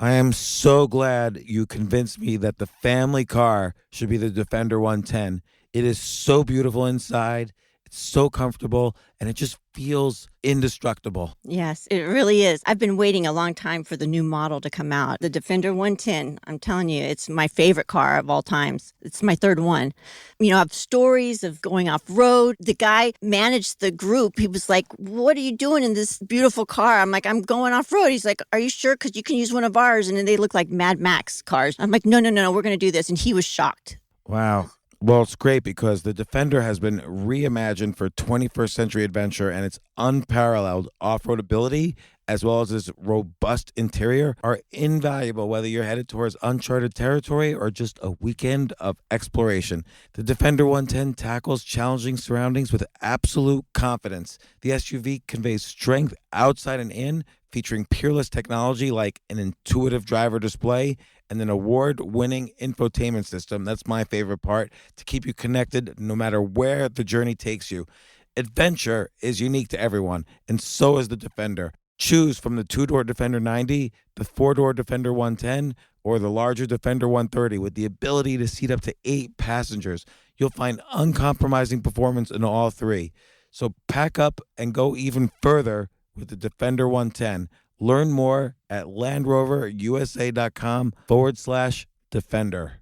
I am so glad you convinced me that the family car should be the Defender 110. It is so beautiful inside, it's so comfortable, and it just feels indestructible. Yes, it really is. I've been waiting a long time for the new model to come out. The Defender 110, I'm telling you, it's my favorite car of all times. It's my third one. You know, I have stories of going off road. The guy managed the group. He was like, "What are you doing in this beautiful car?" I'm like, "I'm going off road." He's like, "Are you sure? Because you can use one of ours." And then they look like Mad Max cars. I'm like, "No, no, no, no, we're going to do this." And he was shocked. Wow. Well, it's great because the Defender has been reimagined for 21st century adventure, and its unparalleled off-road ability as well as its robust interior are invaluable whether you're headed towards uncharted territory or just a weekend of exploration. The Defender 110 tackles challenging surroundings with absolute confidence. The SUV conveys strength outside and in, featuring peerless technology like an intuitive driver display and an award-winning infotainment system. That's my favorite part, to keep you connected no matter where the journey takes you. Adventure is unique to everyone, and so is the Defender. Choose from the two-door Defender 90, the four-door Defender 110, or the larger Defender 130 with the ability to seat up to 8 passengers. You'll find uncompromising performance in all three. So pack up and go even further with the Defender 110. Learn more at LandRoverUSA.com/Defender.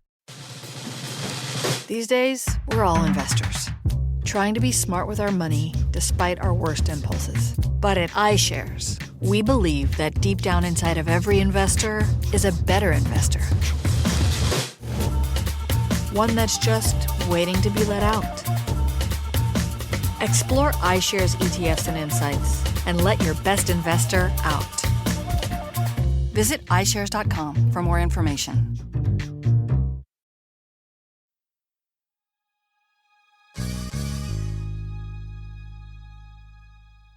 These days, we're all investors, trying to be smart with our money despite our worst impulses. But at iShares, we believe that deep down inside of every investor is a better investor. One that's just waiting to be let out. Explore iShares ETFs and insights and let your best investor out. Visit iShares.com for more information.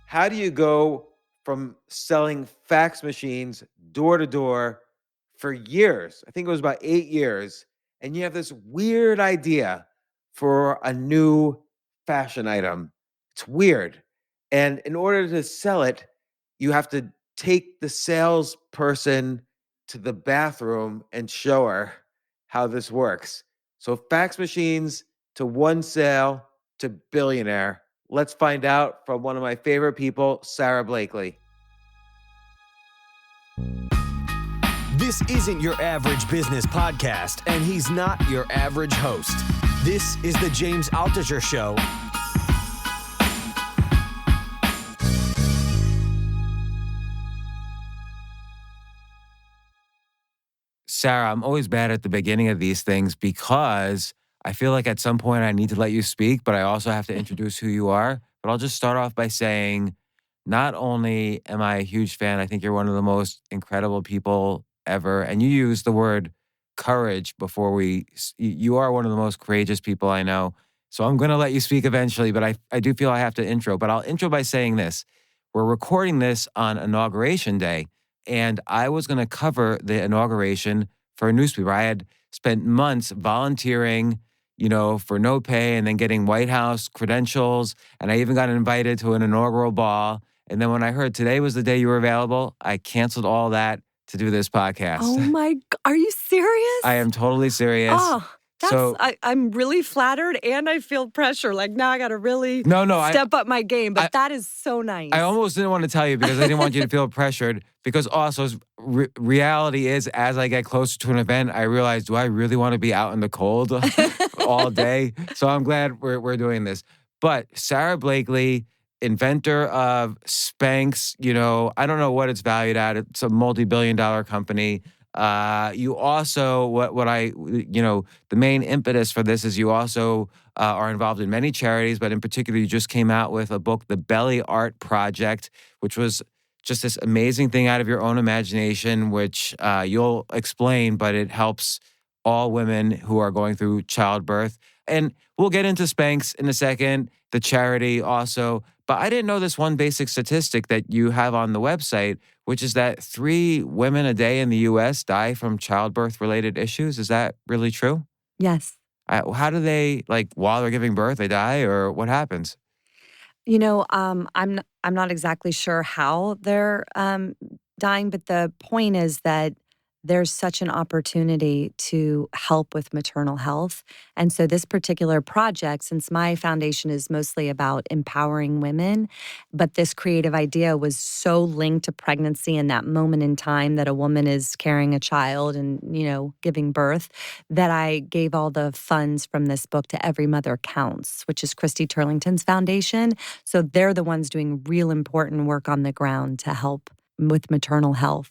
How do you go from selling fax machines door to door for years? I think it was about 8 years. And you have this weird idea for a new fashion item. It's weird. And in order to sell it, you have to take the salesperson to the bathroom and show her how this works. So, fax machines to one sale to billionaire. Let's find out from one of my favorite people, Sara Blakely. This isn't your average business podcast, and he's not your average host. This is the James Altucher Show. Sara, I'm always bad at the beginning of these things because I feel like at some point I need to let you speak, but I also have to introduce who you are. But I'll just start off by saying, not only am I a huge fan, I think you're one of the most incredible people ever. And you used the word courage before you are one of the most courageous people I know. So I'm going to let you speak eventually, but I do feel I have to intro. But I'll intro by saying this. We're recording this on Inauguration Day, and I was going to cover the inauguration for a newspaper. I had spent months volunteering, for no pay and then getting White House credentials. And I even got invited to an inaugural ball. And then when I heard today was the day you were available, I canceled all that to do this podcast. Oh my, are you serious? I am totally serious. Oh, I'm really flattered and I feel pressure. Like now I got to really step up my game. But that is so nice. I almost didn't want to tell you because I didn't want you to feel pressured. Because also, reality is, as I get closer to an event, I realize, do I really want to be out in the cold all day? So I'm glad we're doing this. But Sara Blakely, inventor of Spanx, I don't know what it's valued at. It's a multi-billion-dollar company. You also, the main impetus for this is you also are involved in many charities, but in particular, you just came out with a book, The Belly Art Project, which was just this amazing thing out of your own imagination, which you'll explain, but it helps all women who are going through childbirth. And we'll get into Spanx in a second, the charity also. But I didn't know this one basic statistic that you have on the website, which is that 3 women a day in the U.S. die from childbirth-related issues. Is that really true? Yes. How do they, while they're giving birth, they die, or what happens? I'm not exactly sure how they're dying, but the point is that there's such an opportunity to help with maternal health. And so this particular project, since my foundation is mostly about empowering women, but this creative idea was so linked to pregnancy and that moment in time that a woman is carrying a child and, giving birth, that I gave all the funds from this book to Every Mother Counts, which is Christy Turlington's foundation. So they're the ones doing real important work on the ground to help with maternal health.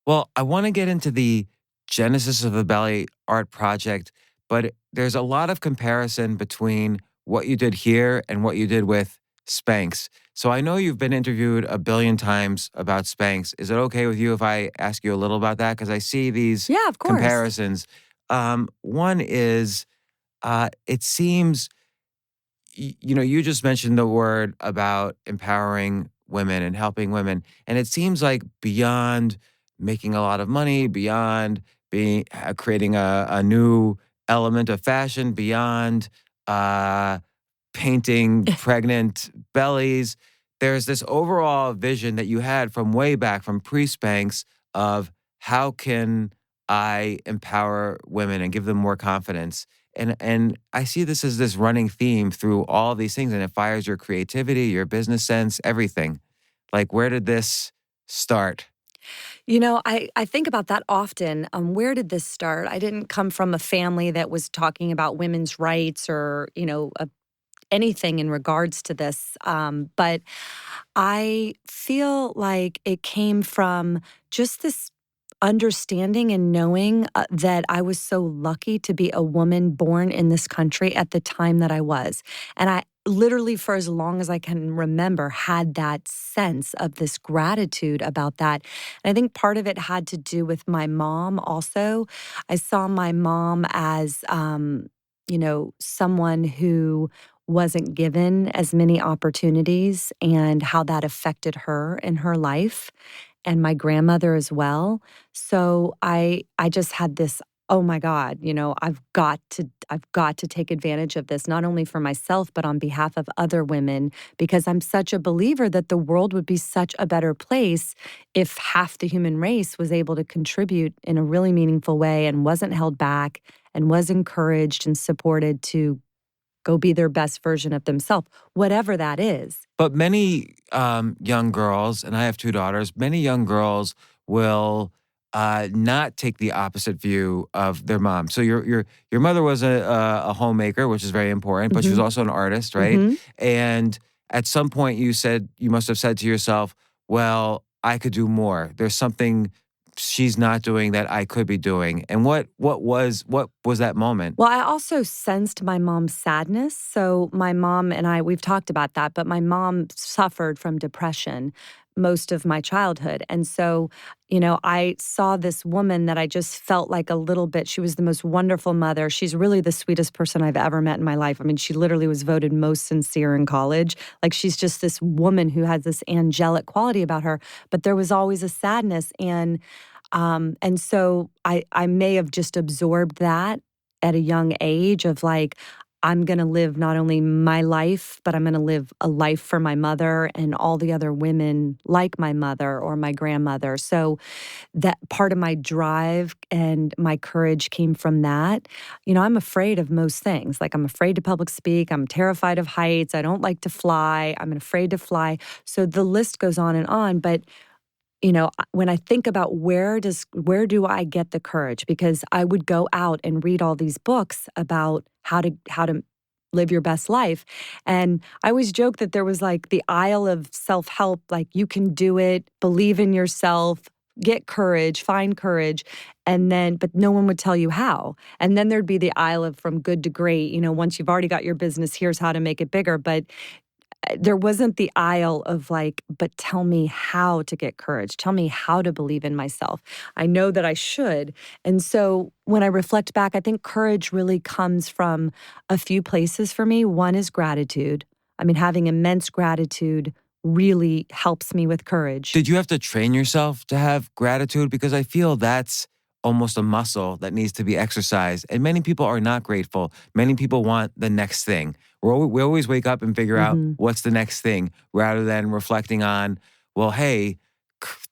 Well, I want to get into the genesis of the Belly Art Project, but there's a lot of comparison between what you did here and what you did with Spanx. So I know you've been interviewed a billion times about Spanx. Is it okay with you if I ask you a little about that? Because I see these of course. comparisons. One is, it seems, you just mentioned the word about empowering women and helping women. And it seems like beyond making a lot of money, beyond creating a new element of fashion, beyond painting pregnant bellies, there's this overall vision that you had from way back, from pre-Spanx, of how can I empower women and give them more confidence. And I see this as this running theme through all these things, and it fires your creativity, your business sense, everything. Like, where did this start? I think about that often. Where did this start? I didn't come from a family that was talking about women's rights or, anything in regards to this. But I feel like it came from just this understanding and knowing that I was so lucky to be a woman born in this country at the time that I was. And I literally, for as long as I can remember, had that sense of this gratitude about that. And I think part of it had to do with my mom also. I saw my mom as, someone who wasn't given as many opportunities and how that affected her in her life, and my grandmother as well. So I just had this, oh my God, I've got to take advantage of this, not only for myself, but on behalf of other women, because I'm such a believer that the world would be such a better place if half the human race was able to contribute in a really meaningful way and wasn't held back and was encouraged and supported to go be their best version of themselves, whatever that is. But many young girls, and I have 2 daughters, many young girls will not take the opposite view of their mom. So your mother was a homemaker, which is very important, but she was also an artist, right? And at some point you must have said to yourself, well, I could do more. There's something she's not doing that I could be doing. And what was that moment? Well, I also sensed my mom's sadness. So my mom and I, we've talked about that, but my mom suffered from depression most of my childhood. And so, I saw this woman that I just felt like a little bit, she was the most wonderful mother. She's really the sweetest person I've ever met in my life. I mean, she literally was voted most sincere in college. Like, she's just this woman who has this angelic quality about her, but there was always a sadness. And so I may have just absorbed that at a young age of like, I'm going to live not only my life, but I'm going to live a life for my mother and all the other women like my mother or my grandmother. So that part of my drive and my courage came from that. I'm afraid of most things. Like, I'm afraid to public speak. I'm terrified of heights. I don't like to fly. I'm afraid to fly. So the list goes on. But when I think about where do I get the courage? Because I would go out and read all these books about how to live your best life. And I always joke that there was like the aisle of self-help, like, you can do it, believe in yourself, get courage, find courage. But no one would tell you how. And then there'd be the aisle of from good to great, once you've already got your business, here's how to make it bigger. But there wasn't the aisle of like, but tell me how to get courage. Tell me how to believe in myself. I know that I should. And so when I reflect back, I think courage really comes from a few places for me. One is gratitude. I mean, having immense gratitude really helps me with courage. Did you have to train yourself to have gratitude? Because I feel that's almost a muscle that needs to be exercised. And many people are not grateful. Many people want the next thing. We always wake up and figure out what's the next thing rather than reflecting on, well, hey,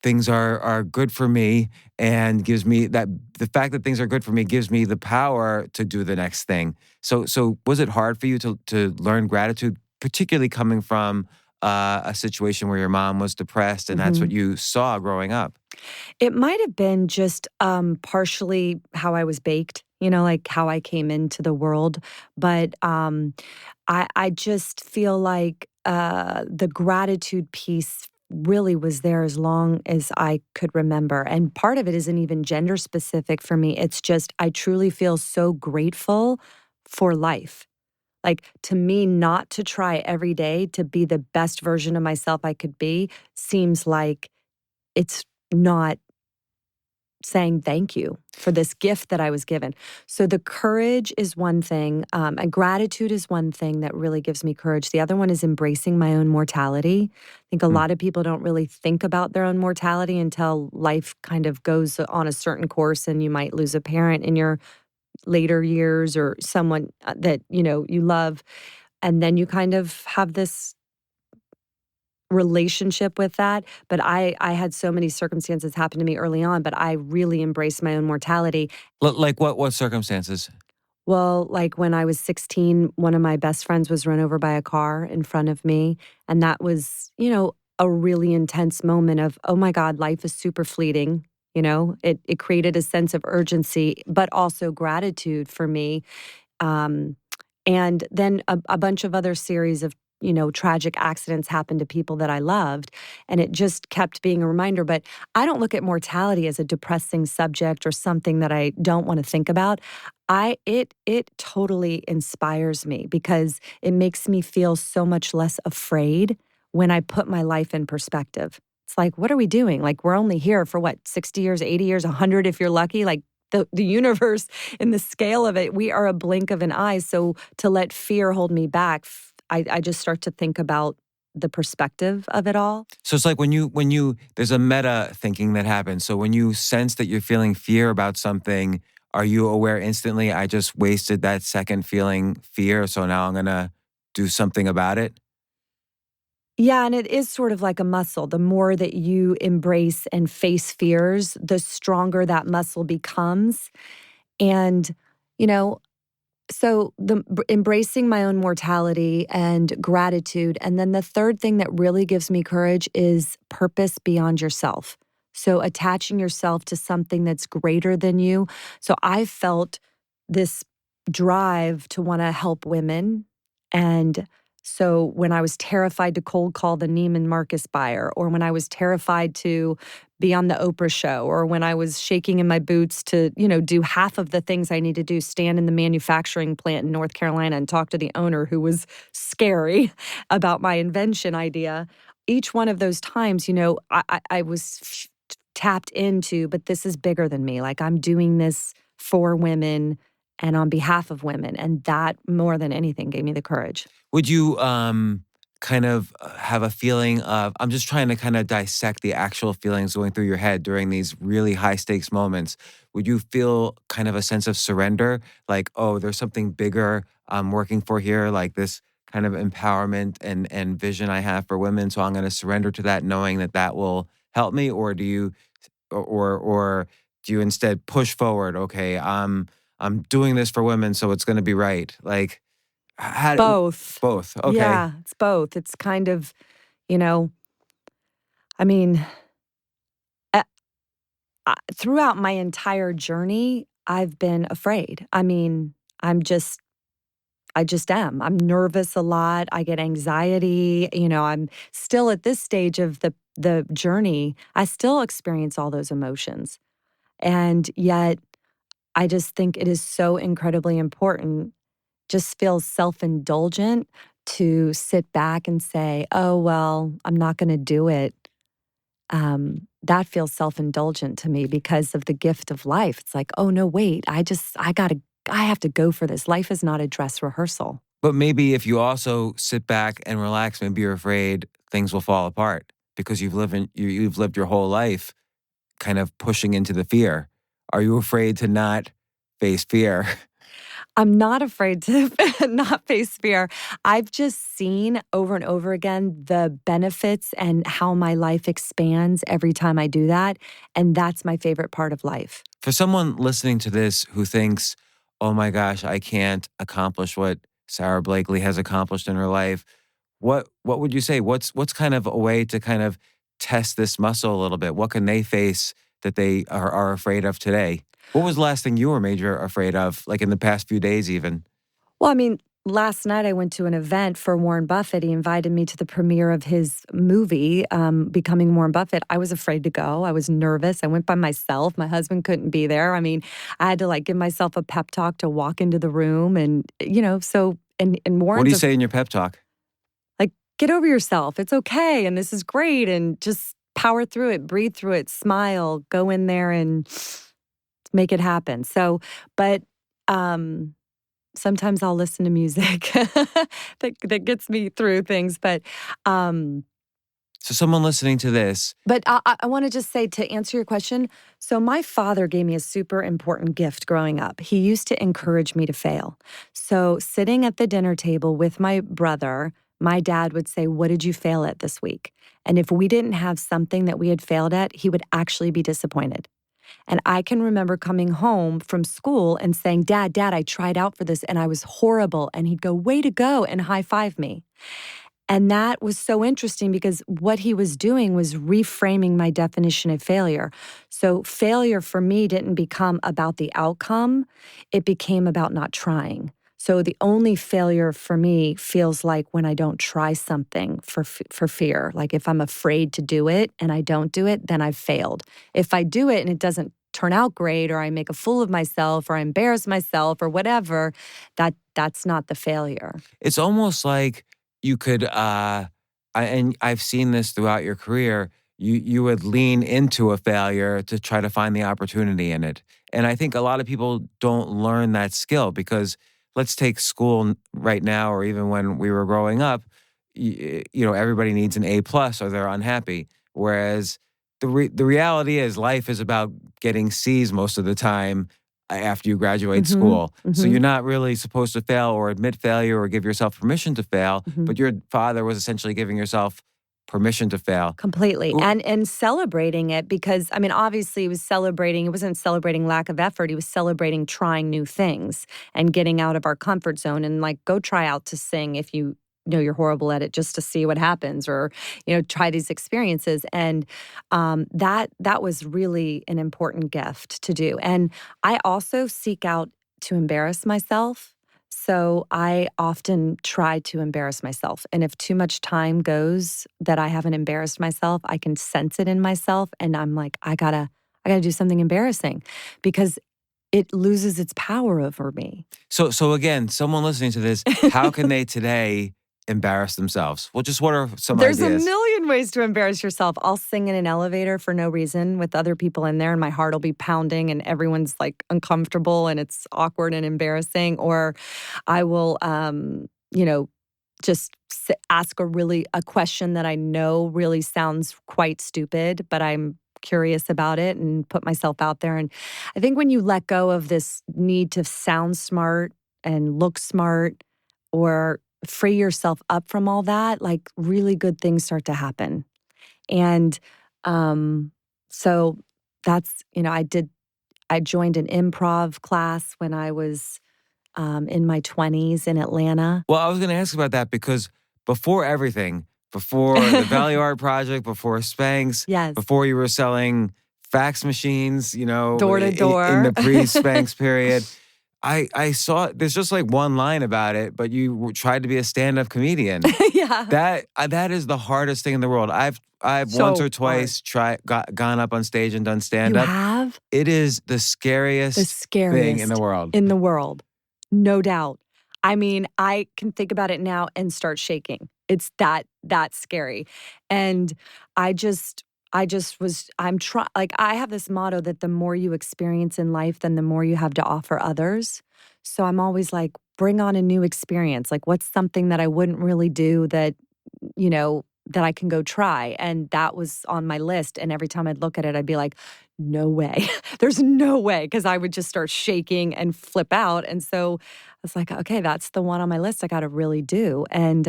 things are good for me and gives me that the fact that things are good for me gives me the power to do the next thing. So was it hard for you to learn gratitude, particularly coming from a situation where your mom was depressed and that's what you saw growing up? It might have been just partially how I was baked, like how I came into the world. But I just feel like the gratitude piece really was there as long as I could remember. And part of it isn't even gender specific for me. It's just, I truly feel so grateful for life. Like, to me, not to try every day to be the best version of myself I could be seems like it's not saying thank you for this gift that I was given. So the courage is one thing, and gratitude is one thing that really gives me courage. The other one is embracing my own mortality. I think a lot of people don't really think about their own mortality until life kind of goes on a certain course and you might lose a parent in your later years or someone that, you love. And then you kind of have this relationship with that. But I had so many circumstances happen to me early on, but I really embraced my own mortality. Like what circumstances? Well, like when I was 16, one of my best friends was run over by a car in front of me. And that was, a really intense moment of, oh my God, life is super fleeting. It created a sense of urgency, but also gratitude for me. And then a bunch of other series of tragic accidents happened to people that I loved. And it just kept being a reminder. But I don't look at mortality as a depressing subject or something that I don't want to think about. It totally inspires me because it makes me feel so much less afraid when I put my life in perspective. It's like, what are we doing? Like, we're only here for what, 60 years, 80 years, 100 if you're lucky? Like, the universe in the scale of it, we are a blink of an eye. So to let fear hold me back, I just start to think about the perspective of it all. So it's like when you there's a meta thinking that happens. So when you sense that you're feeling fear about something, are you aware instantly, I just wasted that second feeling fear, so now I'm gonna do something about it? Yeah, and it is sort of like a muscle. The more that you embrace and face fears, the stronger that muscle becomes. And, you know, so embracing my own mortality and gratitude. And then the third thing that really gives me courage is purpose beyond yourself. So attaching yourself to something that's greater than you. So I felt this drive to want to help women. And so when I was terrified to cold call the Neiman Marcus buyer, or when I was terrified to be on the Oprah show, or when I was shaking in my boots to, do half of the things I need to do, stand in the manufacturing plant in North Carolina and talk to the owner who was scary about my invention idea. Each one of those times, I was tapped into, but this is bigger than me. Like, I'm doing this for women and on behalf of women. And that, more than anything, gave me the courage. Would you kind of have a feeling of, I'm just trying to kind of dissect the actual feelings going through your head during these really high stakes moments. Would you feel kind of a sense of surrender? Like, oh, there's something bigger I'm working for here, like this kind of empowerment and vision I have for women. So I'm going to surrender to that, knowing that that will help me. Or do you, or do you instead push forward? Okay, I'm doing this for women, so it's going to be right. Like, Both. Both. Okay. Yeah, it's both. It's kind of, I mean, uh, throughout my entire journey, I've been afraid. I mean, I just am. I'm nervous a lot. I get anxiety. I'm still at this stage of the journey. I still experience all those emotions. And yet, I just think it is so incredibly important, just feels self-indulgent to sit back and say, "Oh, well, I'm not gonna do it." That feels self-indulgent to me because of the gift of life. It's like, "Oh, no, wait, I have to go for this. Life is not a dress rehearsal." But maybe if you also sit back and relax, maybe you're afraid things will fall apart because you've lived your whole life kind of pushing into the fear. Are you afraid to not face fear? I'm not afraid to not face fear. I've just seen over and over again the benefits and how my life expands every time I do that. And that's my favorite part of life. For someone listening to this who thinks, oh my gosh, I can't accomplish what Sara Blakely has accomplished in her life, what would you say? What's kind of a way to kind of test this muscle a little bit? What can they face that they are afraid of today? What was the last thing you were major afraid of, like in the past few days even? Well, I mean, last night I went to an event for Warren Buffett. He invited me to the premiere of his movie, Becoming Warren Buffett. I was afraid to go. I was nervous. I went by myself. My husband couldn't be there. I mean, I had to like give myself a pep talk to walk into the room. And, and Warren's What do you say in your pep talk? like, get over yourself. It's okay. And this is great. And just power through it, breathe through it, smile, go in there and make it happen. So, but, sometimes I'll listen to music that gets me through things. So someone listening to this, But I want to just say, to answer your question, so my father gave me a super important gift growing up. He used to encourage me to fail. So sitting at the dinner table with my brother, my dad would say, what did you fail at this week? And if we didn't have something that we had failed at, he would actually be disappointed. And I can remember coming home from school and saying, Dad, I tried out for this and I was horrible. And he'd go, way to go, and high five me. And that was so interesting because what he was doing was reframing my definition of failure. So failure for me didn't become about the outcome. It became about not trying. So the only failure for me feels like when I don't try something for fear. Like if I'm afraid to do it and I don't do it, then I've failed. If I do it and it doesn't turn out great, or I make a fool of myself, or I embarrass myself, or whatever, that's not the failure. it's almost like you could, and I've seen this throughout your career, you would lean into a failure to try to find the opportunity in it. And I think a lot of people don't learn that skill because let's take school right now, or even when we were growing up, everybody needs an A plus or they're unhappy. Whereas the reality is life is about getting C's most of the time after you graduate school. So you're not really supposed to fail or admit failure or give yourself permission to fail, but your father was essentially giving yourself permission to fail. Completely. And celebrating it because, I mean, obviously he wasn't celebrating lack of effort. He was celebrating trying new things and getting out of our comfort zone and like, go try out to sing if you know you're horrible at it just to see what happens, or, try these experiences. And that was really an important gift to do. And I also seek out to embarrass myself. So I often try to embarrass myself. And if too much time goes that I haven't embarrassed myself, I can sense it in myself. And I'm like, I gotta do something embarrassing because it loses its power over me. So again, someone listening to this, how can they today embarrass themselves? Well, just what are some There's ideas? a million ways to embarrass yourself. I'll sing in an elevator for no reason with other people in there and my heart will be pounding and everyone's like uncomfortable and it's awkward and embarrassing. Or I will, just ask a question that I know really sounds quite stupid, but I'm curious about it and put myself out there. And I think when you let go of this need to sound smart and look smart or free yourself up from all that, like really good things start to happen. And so that's, I joined an improv class when I was in my 20s in Atlanta. Well, I was going to ask about that because before everything, before the Value Art Project, before Spanx, Yes. before you were selling fax machines, Door to door. in the pre-Spanx period, I saw there's just like one line about it, but you tried to be a stand-up comedian. Yeah. That is the hardest thing in the world. I've So once or twice gone up on stage and done You stand-up. have It is the scariest thing in the world. In the world. No doubt. I mean, I can think about it now and start shaking. It's that scary. And I have this motto that the more you experience in life, then the more you have to offer others. So I'm always like, bring on a new experience. Like, what's something that I wouldn't really do that, that I can go try. And that was on my list. And every time I'd look at it, I'd be like, no way. There's no way. Because I would just start shaking and flip out. And so I was like, okay, that's the one on my list I got to really do. And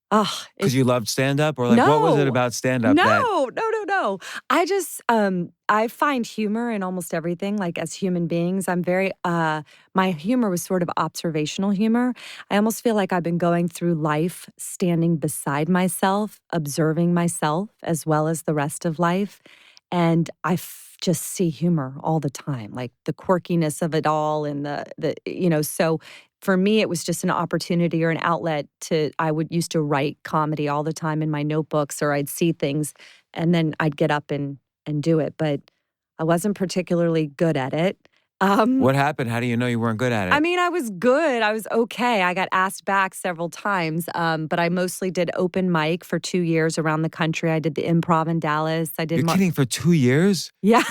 Because you loved stand-up? Or like, what was it no, about stand-up that... no. I just, I find humor in almost everything. Like as human beings, I'm very, my humor was sort of observational humor. I almost feel like I've been going through life standing beside myself, observing myself as well as the rest of life. And just see humor all the time, like the quirkiness of it all and so for me, it was just an opportunity or an outlet I would used to write comedy all the time in my notebooks, or I'd see things and then I'd get up and do it. But I wasn't particularly good at it. What happened? How do you know you weren't good at it? I mean, I was good. I was okay. I got asked back several times, but I mostly did open mic for 2 years around the country. I did the Improv in Dallas. I did. You're kidding? For 2 years? Yeah.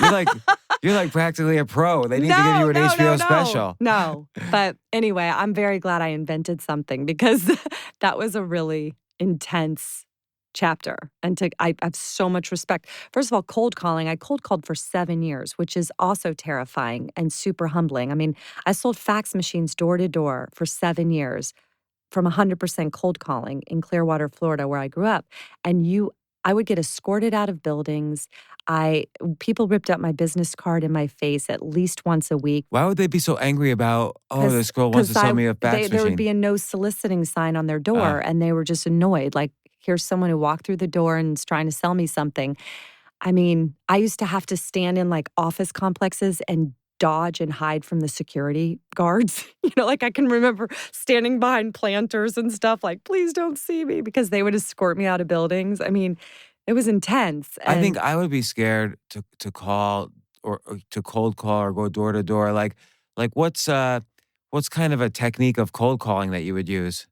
You're like practically a pro. They need to give you an HBO special. No. But anyway, I'm very glad I invented something because that was a really intense chapter. And I have so much respect. First of all, cold calling. I cold called for 7 years, which is also terrifying and super humbling. I mean, I sold fax machines door to door for 7 years from 100% cold calling in Clearwater, Florida, where I grew up. And I would get escorted out of buildings. People ripped up my business card in my face at least once a week. Why would they be so angry about, this girl wants to sell me a fax machine? There would be a no soliciting sign on their door, and they were just annoyed. Like, here's someone who walked through the door and is trying to sell me something. I mean, I used to have to stand in like office complexes and dodge and hide from the security guards. Like I can remember standing behind planters and stuff like, please don't see me, because they would escort me out of buildings. I mean, it was intense. I think I would be scared to call or to cold call or go door to door. Like what's kind of a technique of cold calling that you would use?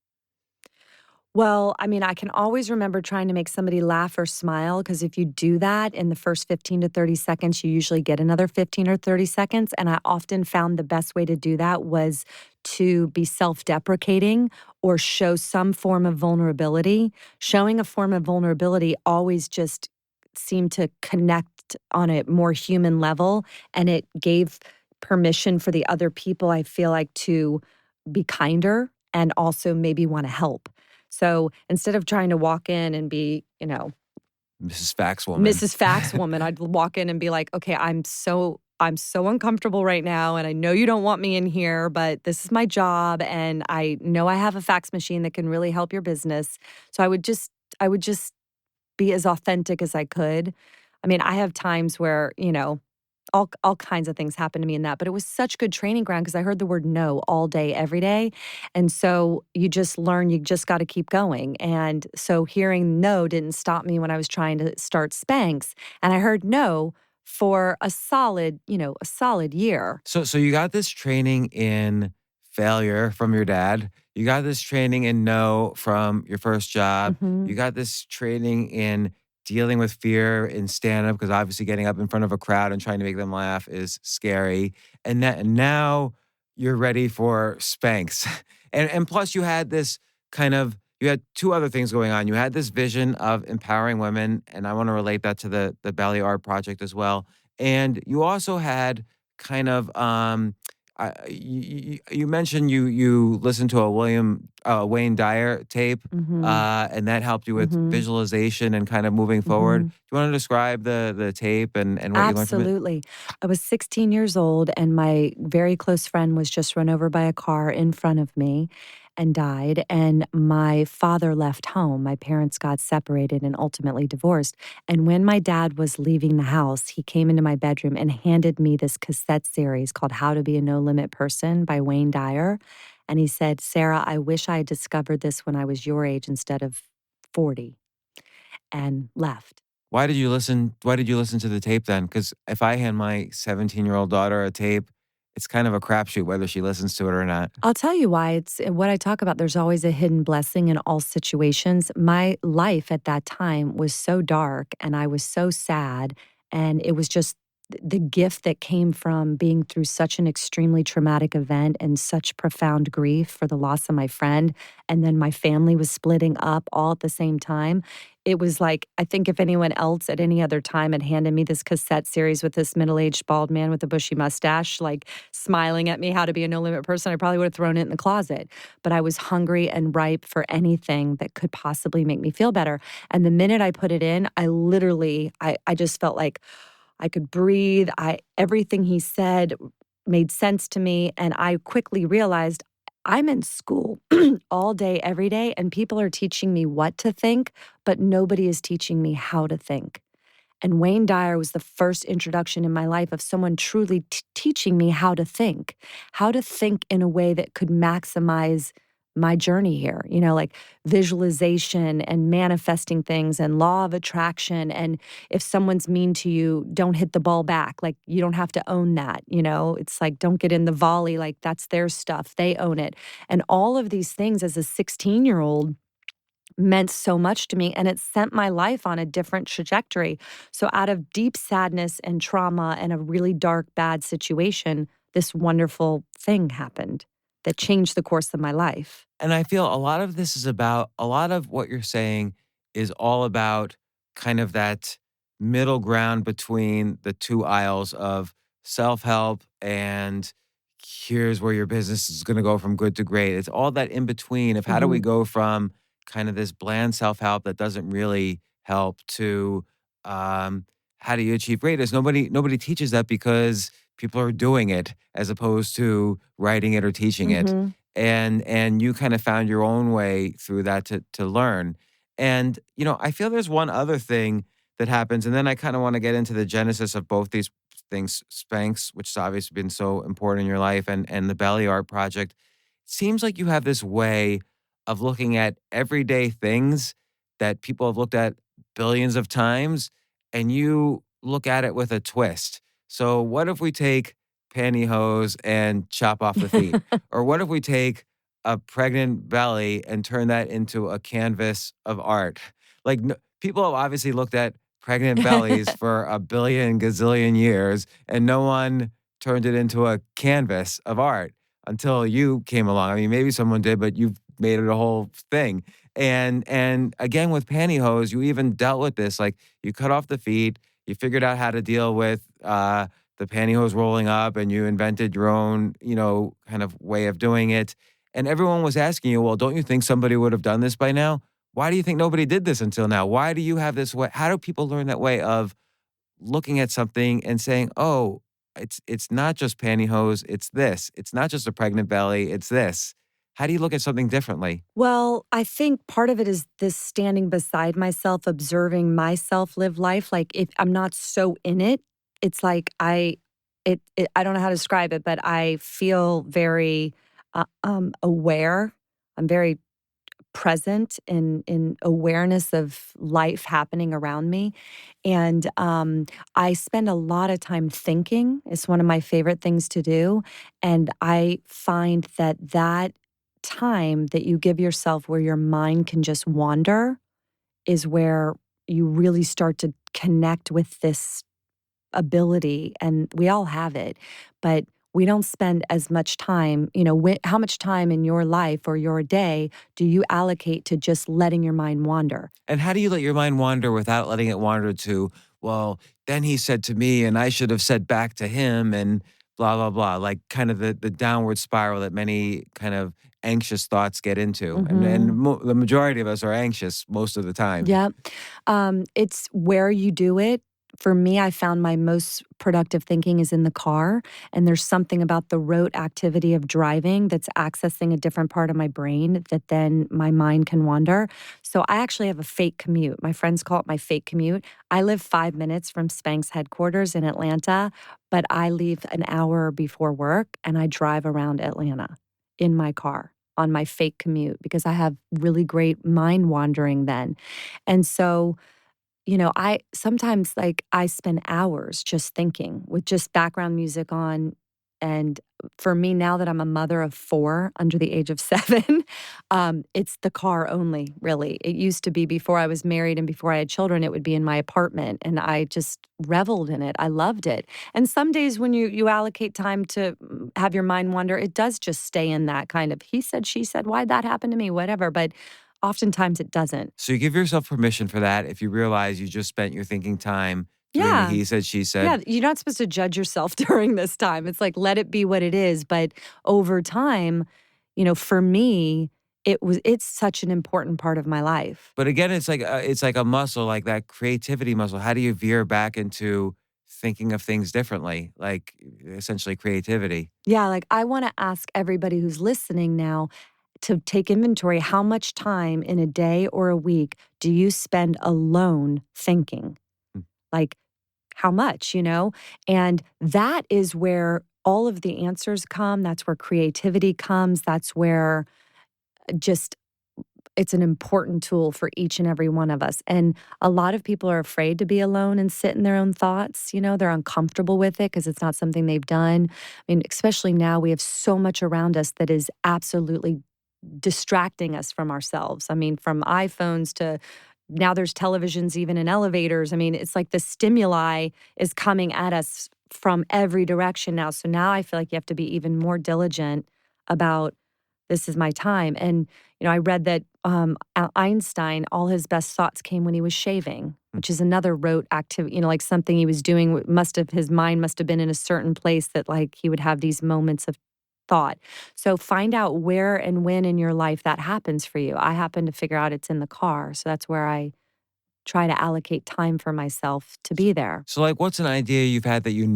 Well, I mean, I can always remember trying to make somebody laugh or smile, because if you do that in the first 15 to 30 seconds, you usually get another 15 or 30 seconds. And I often found the best way to do that was to be self-deprecating or show some form of vulnerability. Showing a form of vulnerability always just seemed to connect on a more human level, and it gave permission for the other people, I feel like, to be kinder and also maybe want to help. So instead of trying to walk in and be, Mrs. Fax Woman, I'd walk in and be like, okay, I'm so uncomfortable right now, and I know you don't want me in here, but this is my job, and I know I have a fax machine that can really help your business. So I would just be as authentic as I could. I mean, I have times where, all kinds of things happen to me in that, but it was such good training ground because I heard the word no all day, every day. And so you just learn, you just got to keep going. And so hearing no didn't stop me when I was trying to start Spanx. And I heard no for a solid year. So you got this training in failure from your dad. You got this training in no from your first job. Mm-hmm. You got this training in dealing with fear in stand-up, because obviously getting up in front of a crowd and trying to make them laugh is scary. And now you're ready for Spanx. And plus you had this you had two other things going on. You had this vision of empowering women, and I want to relate that to the Belly Art Project as well. And you also had kind of, you mentioned you listened to a Wayne Dyer tape, Mm-hmm. and that helped you with Mm-hmm. visualization and kind of moving forward. Mm-hmm. Do you want to describe the tape and what you learned from it? Absolutely. I was 16 years old, and my very close friend was just run over by a car in front of me and died. And my father left home. My parents got separated and ultimately divorced. And when my dad was leaving the house, he came into my bedroom and handed me this cassette series called How to Be a No Limit Person by Wayne Dyer. And he said, Sarah, I wish I had discovered this when I was your age instead of 40, and left. Why did you listen to the tape then? Because if I hand my 17-year-old daughter a tape, it's kind of a crapshoot whether she listens to it or not. I'll tell you why. It's what I talk about. There's always a hidden blessing in all situations. My life at that time was so dark, and I was so sad, and it was just the gift that came from being through such an extremely traumatic event and such profound grief for the loss of my friend. And then my family was splitting up all at the same time. It was like, I think if anyone else at any other time had handed me this cassette series with this middle-aged bald man with a bushy mustache, like smiling at me how to be a no limit person, I probably would have thrown it in the closet. But I was hungry and ripe for anything that could possibly make me feel better. And the minute I put it in, I just felt like I could breathe. Everything he said made sense to me. And I quickly realized I'm in school all day, every day, and people are teaching me what to think, but nobody is teaching me how to think. And Wayne Dyer was the first introduction in my life of someone truly teaching me how to think in a way that could maximize my journey here, like visualization and manifesting things and law of attraction. And if someone's mean to you, don't hit the ball back. Like, you don't have to own that. It's like, don't get in the volley. Like, that's their stuff. They own it. And all of these things as a 16-year-old meant so much to me, and it sent my life on a different trajectory. So out of deep sadness and trauma and a really dark, bad situation, this wonderful thing happened that changed the course of my life. And I feel a lot of this is about, a lot of what you're saying is all about kind of that middle ground between the two aisles of self-help and here's where your business is going to go from good to great. It's all that in between of how do we go from kind of this bland self-help that doesn't really help to how do you achieve greatness? Nobody teaches that because people are doing it as opposed to writing it or teaching it. And you kind of found your own way through that to learn. And, I feel there's one other thing that happens, and then I kind of want to get into the genesis of both these things, Spanx, which has obviously been so important in your life, and the Belly Art Project. It seems like you have this way of looking at everyday things that people have looked at billions of times, and you look at it with a twist. So what if we take pantyhose and chop off the feet? Or what if we take a pregnant belly and turn that into a canvas of art? Like, people have obviously looked at pregnant bellies for a billion gazillion years, and no one turned it into a canvas of art until you came along. I mean, maybe someone did, but you've made it a whole thing. And again, with pantyhose, you even dealt with this. Like, you cut off the feet, you figured out how to deal with the pantyhose rolling up, and you invented your own, kind of way of doing it. And everyone was asking you, well, don't you think somebody would have done this by now? Why do you think nobody did this until now? Why do you have this way? How do people learn that way of looking at something and saying, oh, it's not just pantyhose, it's this. It's not just a pregnant belly, it's this. How do you look at something differently? Well, I think part of it is this standing beside myself, observing myself live life. Like, if I'm not so in it, it's like I don't know how to describe it, but I feel very aware. I'm very present in awareness of life happening around me. And I spend a lot of time thinking. It's one of my favorite things to do. And I find that time that you give yourself where your mind can just wander is where you really start to connect with this ability. And we all have it, but we don't spend as much time, how much time in your life or your day do you allocate to just letting your mind wander? And how do you let your mind wander without letting it wander to, well, then he said to me and I should have said back to him and blah, blah, blah. Like, kind of the downward spiral that many kind of anxious thoughts get into. And the majority of us are anxious most of the time. Yeah. It's where you do it. For me, I found my most productive thinking is in the car. And there's something about the rote activity of driving that's accessing a different part of my brain that then my mind can wander. So I actually have a fake commute. My friends call it my fake commute. I live 5 minutes from Spanx headquarters in Atlanta, but I leave an hour before work and I drive around Atlanta in my car on my fake commute because I have really great mind wandering then. And so I sometimes I spend hours just thinking with just background music on, And for me, now that I'm a mother of 4 under the age of 7, it's the car only, really. It used to be before I was married and before I had children, it would be in my apartment, and I just reveled in it. I loved it. And some days when you allocate time to have your mind wander, it does just stay in that kind of he said, she said, why'd that happen to me, whatever. But oftentimes it doesn't. So you give yourself permission for that if you realize you just spent your thinking time doing the he said, she said. Yeah, you're not supposed to judge yourself during this time. It's like, let it be what it is. But over time, for me, it's such an important part of my life. But again, it's like a muscle, like that creativity muscle. How do you veer back into thinking of things differently, like essentially creativity? Yeah, like I want to ask everybody who's listening now to take inventory. How much time in a day or a week do you spend alone thinking? Mm. Like, how much, And that is where all of the answers come. That's where creativity comes. That's where just it's an important tool for each and every one of us. And a lot of people are afraid to be alone and sit in their own thoughts. They're uncomfortable with it because it's not something they've done. I mean, especially now we have so much around us that is absolutely distracting us from ourselves. I mean, from iPhones to now there's televisions even in elevators. I mean, it's like the stimuli is coming at us from every direction now. So now I feel like you have to be even more diligent about this is my time. And, I read that Einstein, all his best thoughts came when he was shaving, which is another rote activity, like something he was doing his mind must have been in a certain place that like he would have these moments of thought. So find out where and when in your life that happens for you. I happen to figure out it's in the car. So that's where I try to allocate time for myself to be there. So, like, what's an idea you've had that you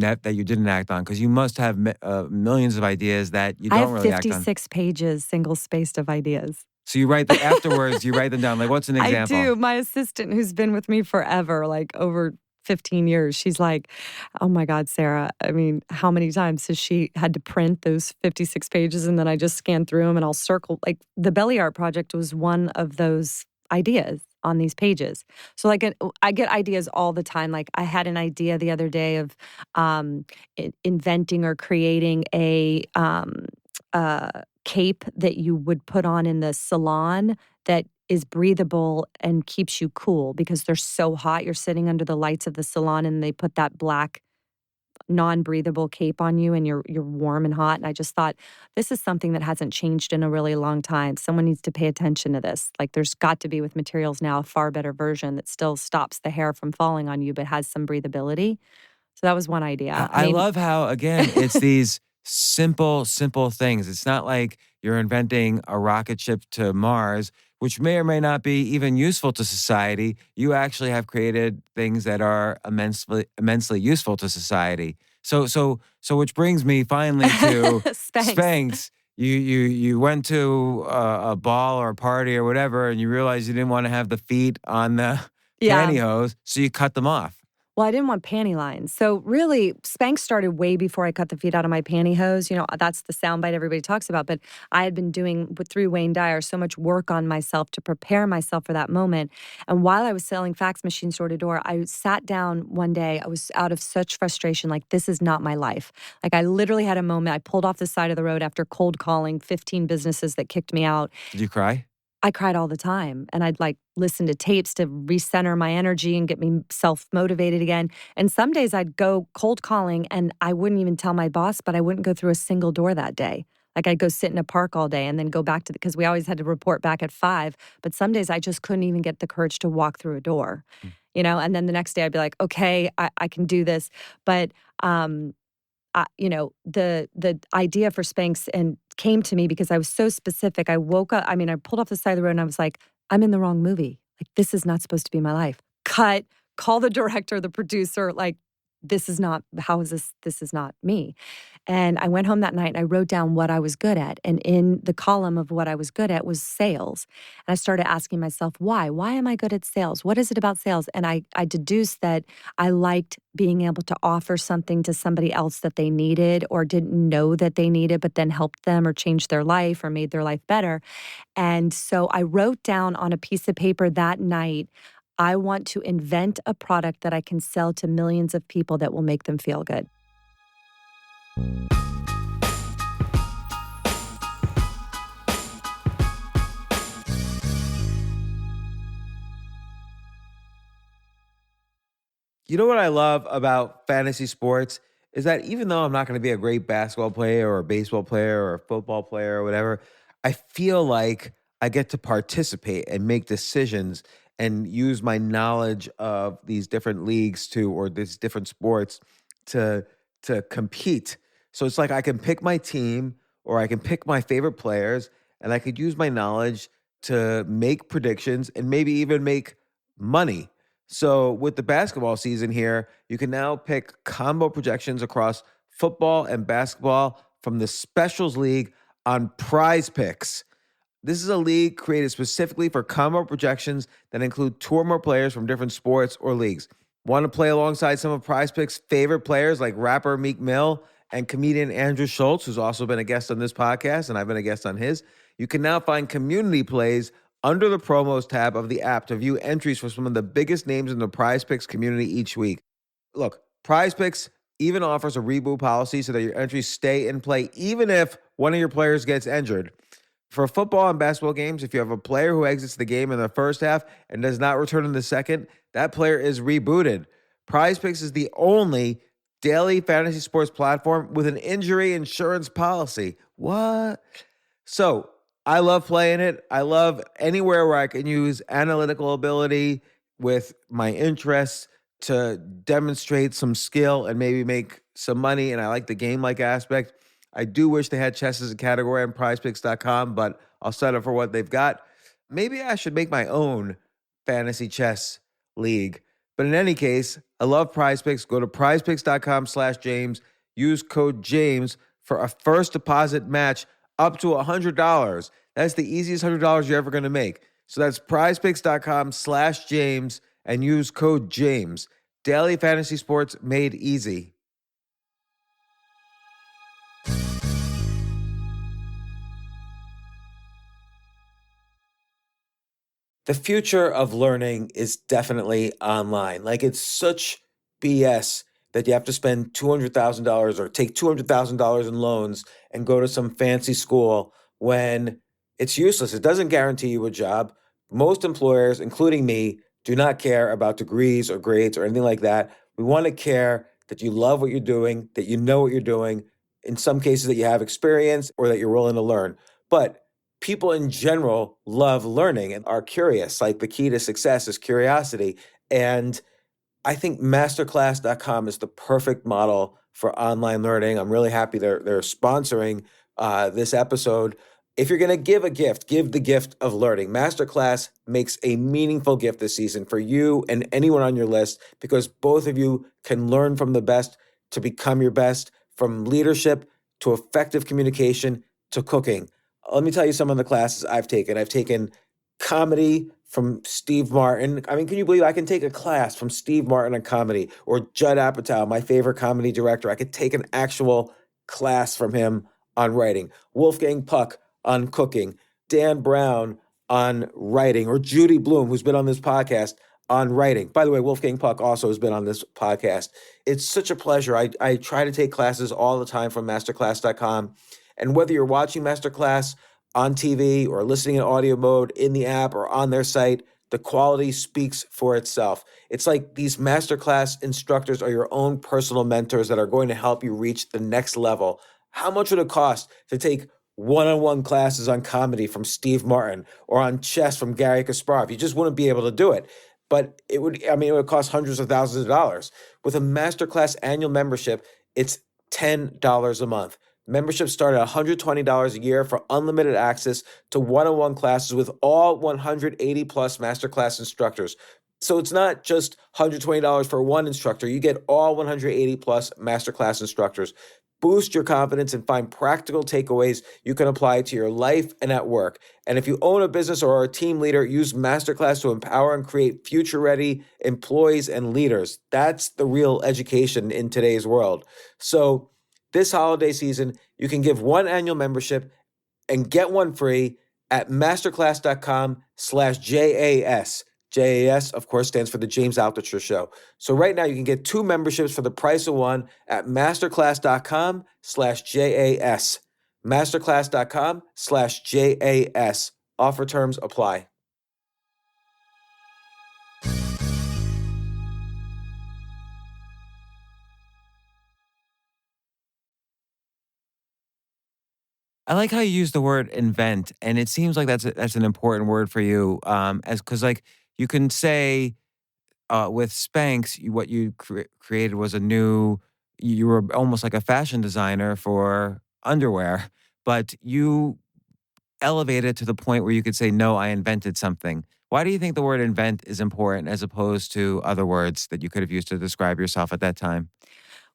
didn't act on? Because you must have millions of ideas that you don't really act on. I have 56 pages, single-spaced of ideas. So you write afterwards, you write them down. Like, what's an example? I do. My assistant, who's been with me forever, like over 15 years, she's like, oh my God, Sarah, I mean, how many times has she had to print those 56 pages and then I just scan through them and I'll circle. Like the Belly Art Project was one of those ideas on these pages. So like I get ideas all the time. Like I had an idea the other day of inventing or creating a cape that you would put on in the salon that is breathable and keeps you cool because they're so hot. You're sitting under the lights of the salon and they put that black non-breathable cape on you and you're warm and hot. And I just thought, this is something that hasn't changed in a really long time. Someone needs to pay attention to this. Like there's got to be with materials now a far better version that still stops the hair from falling on you but has some breathability. So that was one idea. I love how, again, it's these simple things. It's not like you're inventing a rocket ship to Mars, which may or may not be even useful to society. You actually have created things that are immensely useful to society. So which brings me finally to Spanx. You went to a ball or a party or whatever, and you realized you didn't want to have the feet on the pantyhose, so you cut them off. Well, I didn't want panty lines. So really, Spanx started way before I cut the feet out of my pantyhose. That's the soundbite everybody talks about. But I had been doing, through Wayne Dyer, so much work on myself to prepare myself for that moment. And while I was selling fax machines door to door, I sat down one day. I was out of such frustration, like, this is not my life. Like, I literally had a moment. I pulled off the side of the road after cold calling 15 businesses that kicked me out. Did you cry? I cried all the time, and I'd listen to tapes to recenter my energy and get me self-motivated again. And some days I'd go cold calling and I wouldn't even tell my boss, but I wouldn't go through a single door that day. Like I'd go sit in a park all day and then go back because we always had to report back at 5. But some days I just couldn't even get the courage to walk through a door, and then the next day I'd be like, okay, I can do this. But, the idea for Spanx and came to me because I was so specific. I woke up, I pulled off the side of the road and I was like, I'm in the wrong movie. Like, this is not supposed to be my life. Cut, call the director, the producer, like, this is not, how is this? This is not me. And I went home that night and I wrote down what I was good at. And in the column of what I was good at was sales. And I started asking myself, why? Why am I good at sales? What is it about sales? And I deduced that I liked being able to offer something to somebody else that they needed or didn't know that they needed, but then helped them or changed their life or made their life better. And so I wrote down on a piece of paper that night, I want to invent a product that I can sell to millions of people that will make them feel good. You know what I love about fantasy sports is that even though I'm not going to be a great basketball player or a baseball player or a football player or whatever, I feel like I get to participate and make decisions and use my knowledge of these different leagues or these different sports to compete. So it's like I can pick my team or I can pick my favorite players and I could use my knowledge to make predictions and maybe even make money. So with the basketball season here, you can now pick combo projections across football and basketball from the Specials League on Prize Picks. This is a league created specifically for combo projections that include two or more players from different sports or leagues. Want to play alongside some of Prize Picks' favorite players like rapper Meek Mill and comedian Andrew Schultz, who's also been a guest on this podcast, and I've been a guest on his? You can now find community plays under the promos tab of the app to view entries for some of the biggest names in the Prize Picks community each week. Look, Prize Picks even offers a reboot policy so that your entries stay in play even if one of your players gets injured. For football and basketball games, if you have a player who exits the game in the first half and does not return in the second, that player is rebooted. Prize Picks is the only daily fantasy sports platform with an injury insurance policy. What? So I love playing it. I love anywhere where I can use analytical ability with my interests to demonstrate some skill and maybe make some money. And I like the game-like aspect. I do wish they had chess as a category on prizepicks.com, but I'll settle for what they've got. Maybe I should make my own fantasy chess league. But in any case, I love Prize Picks. Go to prizepicks.com/James. Use code James for a first deposit match up to $100. That's the easiest $100 you're ever going to make. So that's prizepicks.com/James and use code James. Daily fantasy sports made easy. The future of learning is definitely online. Like, it's such BS that you have to spend $200,000 or take $200,000 in loans and go to some fancy school when it's useless. It doesn't guarantee you a job. Most employers, including me, do not care about degrees or grades or anything like that. We want to care that you love what you're doing, that you know what you're doing, in some cases that you have experience or that you're willing to learn. But people in general love learning and are curious. Like, the key to success is curiosity. And I think masterclass.com is the perfect model for online learning. I'm really happy they're sponsoring this episode. If you're going to give a gift, give the gift of learning. Masterclass makes a meaningful gift this season for you and anyone on your list, because both of you can learn from the best to become your best, from leadership to effective communication to cooking. Let me tell you some of the classes I've taken. I've taken comedy from Steve Martin. I mean, can you believe I can take a class from Steve Martin on comedy, or Judd Apatow, my favorite comedy director? I could take an actual class from him on writing. Wolfgang Puck on cooking. Dan Brown on writing, or Judy Bloom, who's been on this podcast, on writing. By the way, Wolfgang Puck also has been on this podcast. It's such a pleasure. I try to take classes all the time from masterclass.com. And whether you're watching Masterclass on TV or listening in audio mode in the app or on their site, the quality speaks for itself. It's like these Masterclass instructors are your own personal mentors that are going to help you reach the next level. How much would it cost to take one-on-one classes on comedy from Steve Martin or on chess from Gary Kasparov? You just wouldn't be able to do it. But it would cost hundreds of thousands of dollars. With a Masterclass annual membership, it's $10 a month. Memberships start at $120 a year for unlimited access to one-on-one classes with all 180 plus Masterclass instructors. So it's not just $120 for one instructor. You get all 180 plus Masterclass instructors. Boost your confidence and find practical takeaways you can apply to your life and at work. And if you own a business or are a team leader, use Masterclass to empower and create future-ready employees and leaders. That's the real education in today's world. So this holiday season, you can give one annual membership and get one free at masterclass.com/JAS. JAS, of course, stands for the James Altucher Show. So right now you can get two memberships for the price of one at masterclass.com/JAS. Masterclass.com/JAS. Offer terms apply. I like how you use the word invent, and it seems like that's an important word for you. As because like you can say with Spanx, what you created was a new. You were almost like a fashion designer for underwear, but you elevated to the point where you could say, "No, I invented something." Why do you think the word invent is important as opposed to other words that you could have used to describe yourself at that time?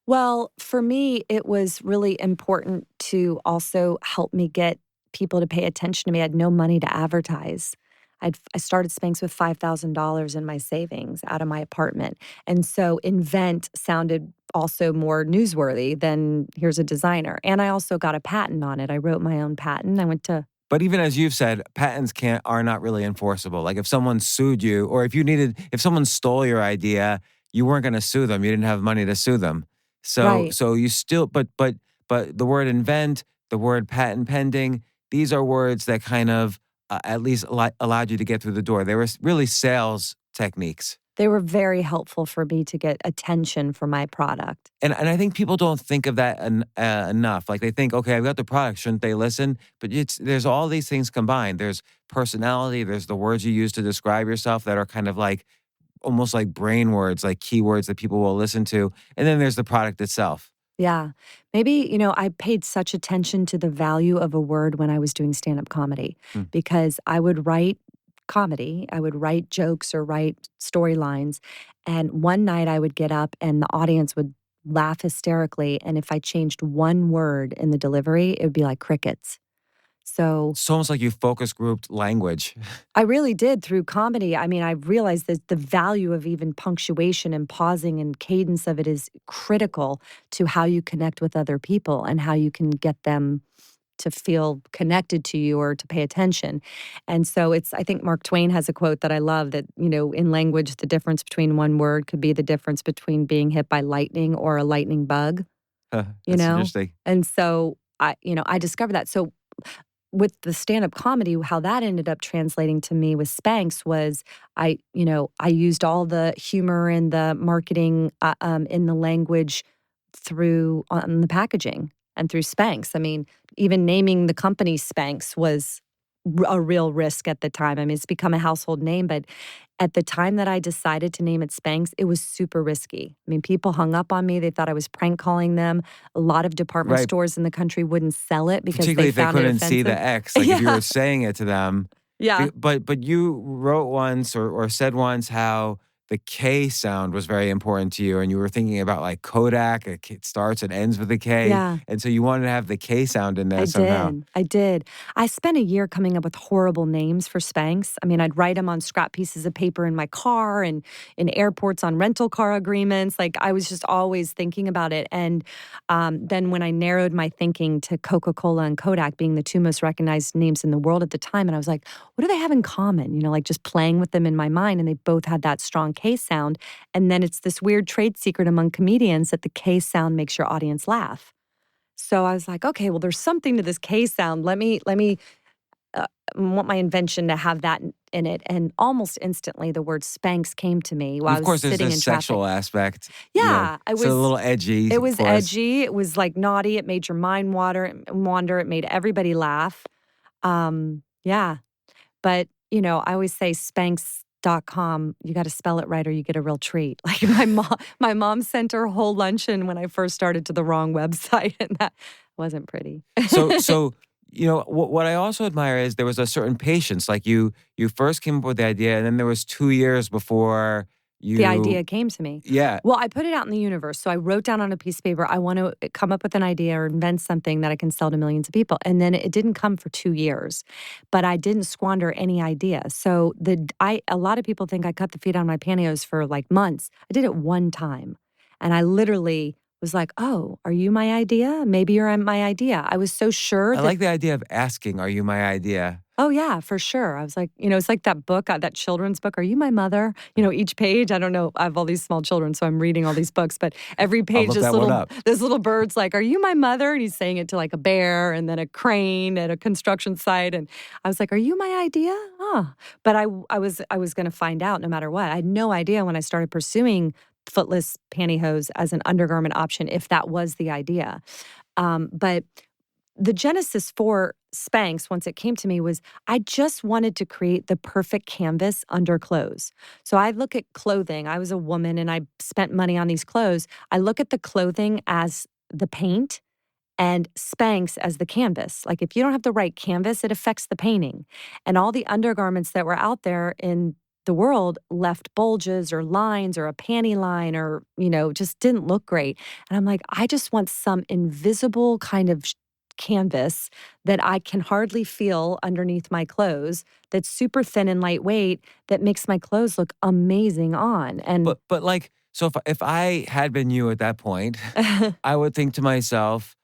Well, for me, it was really important to also help me get people to pay attention to me. I had no money to advertise. I started Spanx with $5,000 in my savings out of my apartment. And so invent sounded also more newsworthy than here's a designer. And I also got a patent on it. I wrote my own patent. I went to But even as you've said, patents are not really enforceable. Like if someone sued you, or if someone stole your idea, you weren't going to sue them. You didn't have money to sue them. So right. so you still, but the word invent, the word patent pending, these are words that kind of at least allowed you to get through the door. They were really sales techniques. They were very helpful for me to get attention for my product. And I think people don't think of that enough. Like they think, okay, I've got the product, shouldn't they listen? But there's all these things combined. There's personality. There's the words you use to describe yourself that are kind of like almost like brain words, like keywords that people will listen to. And then there's the product itself. Yeah. Maybe, I paid such attention to the value of a word when I was doing stand-up comedy Hmm. because I would write comedy, I would write jokes or write storylines. And one night I would get up and the audience would laugh hysterically. And if I changed one word in the delivery, it would be like crickets. So It's almost like you focus grouped language. I really did through comedy. I mean, I realized that the value of even punctuation and pausing and cadence of it is critical to how you connect with other people and how you can get them to feel connected to you or to pay attention. And so I think Mark Twain has a quote that I love that, in language, the difference between one word could be the difference between being hit by lightning or a lightning bug, you That's know? interesting. And so I discovered that. So with the stand-up comedy, how that ended up translating to me with Spanx was I used all the humor and the marketing in the language through on the packaging and through Spanx. I mean, even naming the company Spanx was a real risk at the time. I mean, it's become a household name, but at the time that I decided to name it Spanx, it was super risky. I mean, people hung up on me. They thought I was prank calling them. A lot of department Right. stores in the country wouldn't sell it because Particularly they if they found it couldn't offensive. see the X, like if you Yeah. were saying it to them. Yeah. But you wrote once or said once how the K sound was very important to you, and you were thinking about like Kodak. It starts and ends with a K, Yeah. and so you wanted to have the K sound in there I somehow. did. I did. I spent a year coming up with horrible names for Spanx. I mean, I'd write them on scrap pieces of paper in my car and in airports on rental car agreements. Like I was just always thinking about it. And then when I narrowed my thinking to Coca-Cola and Kodak being the two most recognized names in the world at the time, and I was like, what do they have in common? Like just playing with them in my mind. And they both had that strong K sound. And then it's this weird trade secret among comedians that the K sound makes your audience laugh. So I was like, okay, well, there's something to this K sound. Let me want my invention to have that in it. And almost instantly, the word Spanx came to me while And I of was course, there's sitting this in traffic. sexual aspect. Yeah, It's a little edgy. It was for us. edgy. It was like naughty. It made your mind wander. It made everybody laugh. Yeah, but I always say Spanx.com, you got to spell it right or you get a real treat. Like my mom sent her whole luncheon when I first started to the wrong website, and that wasn't pretty. So what I also admire is there was a certain patience. Like you first came up with the idea, and then there was 2 years before you. The idea came to me. Yeah. Well, I put it out in the universe. So I wrote down on a piece of paper, I want to come up with an idea or invent something that I can sell to millions of people. And then it didn't come for 2 years, but I didn't squander any idea. So a lot of people think I cut the feet on my pantyhose for like months. I did it one time. And I literally was like, oh, are you my idea? Maybe you're my idea. I was so sure I that like the idea of asking, "Are you my idea?" oh, yeah, for sure. I was like, it's like that book, that children's book, Are You My Mother? Each page, I don't know, I have all these small children, so I'm reading all these books, but every page, look that one up. this little bird's like, Are you my mother? And he's saying it to like a bear and then a crane at a construction site. And I was like, are you my idea? Oh, but I was going to find out no matter what. I had no idea when I started pursuing Footless pantyhose as an undergarment option if that was the idea. But the genesis for Spanx, once it came to me, was I just wanted to create the perfect canvas under clothes. So I look at clothing. I was a woman and I spent money on these clothes. I look at the clothing as the paint and Spanx as the canvas. Like if you don't have the right canvas, it affects the painting. And all the undergarments that were out there in the world left bulges or lines or a panty line or, just didn't look great. And I'm like, I just want some invisible kind of canvas that I can hardly feel underneath my clothes, that's super thin and lightweight, that makes my clothes look amazing on. And But like, so if I had been you at that point, I would think to myself,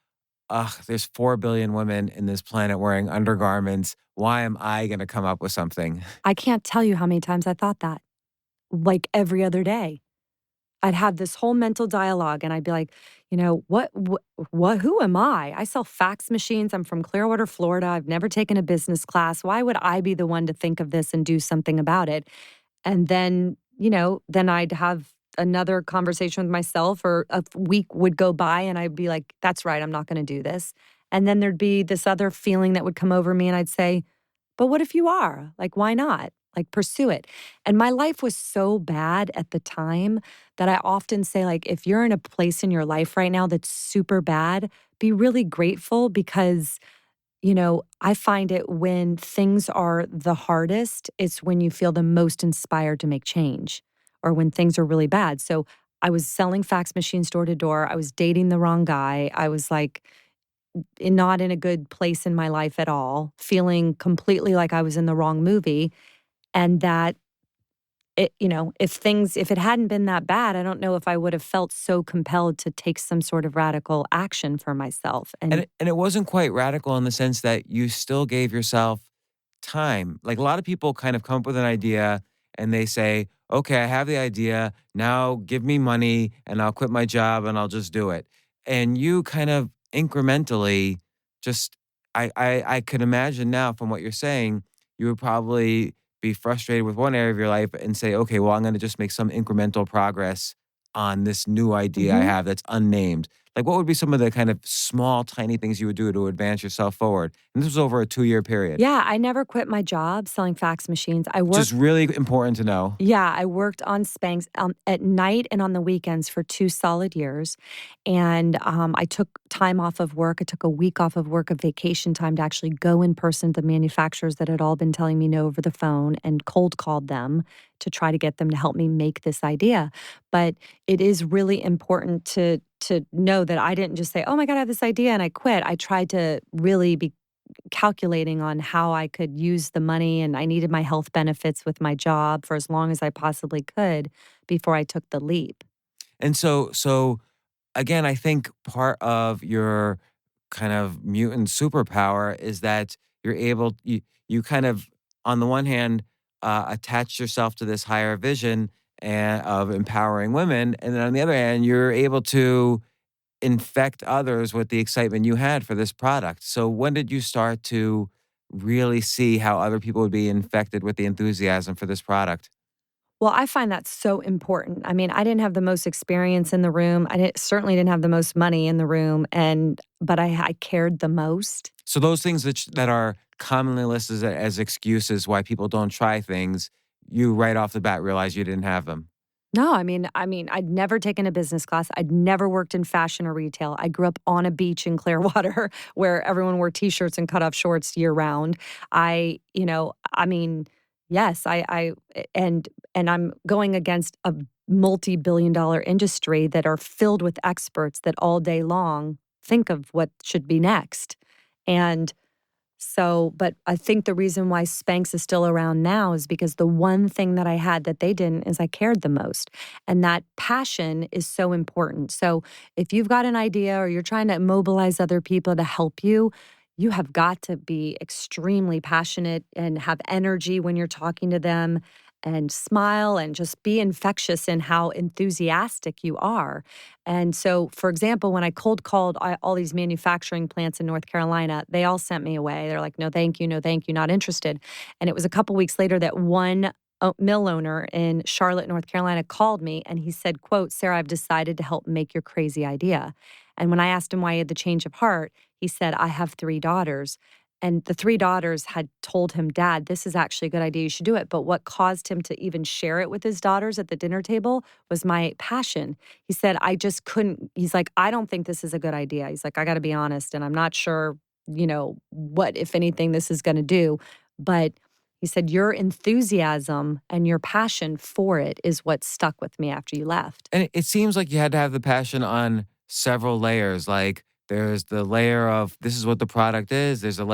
ugh, there's 4 billion women in this planet wearing undergarments. Why am I going to come up with something? I can't tell you how many times I thought that, like every other day. I'd have this whole mental dialogue and I'd be like, who am I? I sell fax machines. I'm from Clearwater, Florida. I've never taken a business class. Why would I be the one to think of this and do something about it? And then, then I'd have another conversation with myself, or a week would go by and I'd be like, that's right, I'm not going to do this. And then there'd be this other feeling that would come over me and I'd say, but what if you are? Like, why not? Like, pursue it. And my life was so bad at the time that I often say, like, if you're in a place in your life right now that's super bad, be really grateful because, I find it when things are the hardest, it's when you feel the most inspired to make change or when things are really bad. So I was selling fax machines door to door. I was dating the wrong guy. I was like, not in a good place in my life at all, feeling completely like I was in the wrong movie. And that if it hadn't been that bad, I don't know if I would have felt so compelled to take some sort of radical action for myself. And it wasn't quite radical in the sense that you still gave yourself time. Like a lot of people kind of come up with an idea and they say, okay, I have the idea. Now give me money and I'll quit my job and I'll just do it. And you kind of incrementally just, I could imagine now from what you're saying, you would probably be frustrated with one area of your life and say, okay, well, I'm going to just make some incremental progress on this new idea I Mhm. have that's unnamed. Like, what would be some of the kind of small, tiny things you would do to advance yourself forward? And this was over a 2-year period. Yeah, I never quit my job selling fax machines. Which is really important to know. Yeah, I worked on Spanx at night and on the weekends for 2 solid years. And I took time off of work. I took a week off of work, of vacation time, to actually go in person to the manufacturers that had all been telling me no over the phone and cold called them to try to get them to help me make this idea. But it is really important to know that I didn't just say, oh my God, I have this idea and I quit. I tried to really be calculating on how I could use the money, and I needed my health benefits with my job for as long as I possibly could before I took the leap. And so again, I think part of your kind of mutant superpower is that you kind of, on the one hand, attach yourself to this higher vision and of empowering women, and then on the other hand, you're able to infect others with the excitement you had for this product. So when did you start to really see how other people would be infected with the enthusiasm for this product? Well, I find that so important. I mean, I didn't have the most experience in the room. Certainly didn't have the most money in the room, but I cared the most. So those things that are commonly listed as excuses why people don't try things, you right off the bat realize you didn't have them. No, I mean, I'd never taken a business class. I'd never worked in fashion or retail. I grew up on a beach in Clearwater where everyone wore t-shirts and cut-off shorts year round. Yes, and I'm going against a multi-billion-dollar industry that are filled with experts that all day long think of what should be next. And so, but I think the reason why Spanx is still around now is because the one thing that I had that they didn't is I cared the most. And that passion is so important. So if you've got an idea or you're trying to mobilize other people to help you, you have got to be extremely passionate and have energy when you're talking to them and smile and just be infectious in how enthusiastic you are. And so, for example, when I cold called all these manufacturing plants in North Carolina, they all sent me away. They're like, no, thank you, not interested. And it was a couple weeks later that one mill owner in Charlotte, North Carolina called me and he said, quote, Sarah, I've decided to help make your crazy idea. And when I asked him why he had the change of heart, he said, I have 3 daughters. And the 3 daughters had told him, Dad, this is actually a good idea. You should do it. But what caused him to even share it with his daughters at the dinner table was my passion. He said, I just couldn't. He's like, I don't think this is a good idea. He's like, I got to be honest. And I'm not sure, what, if anything, this is going to do. But he said, your enthusiasm and your passion for it is what stuck with me after you left. And it seems like you had to have the passion on several layers. Like there's the layer of this is what the product is. There's the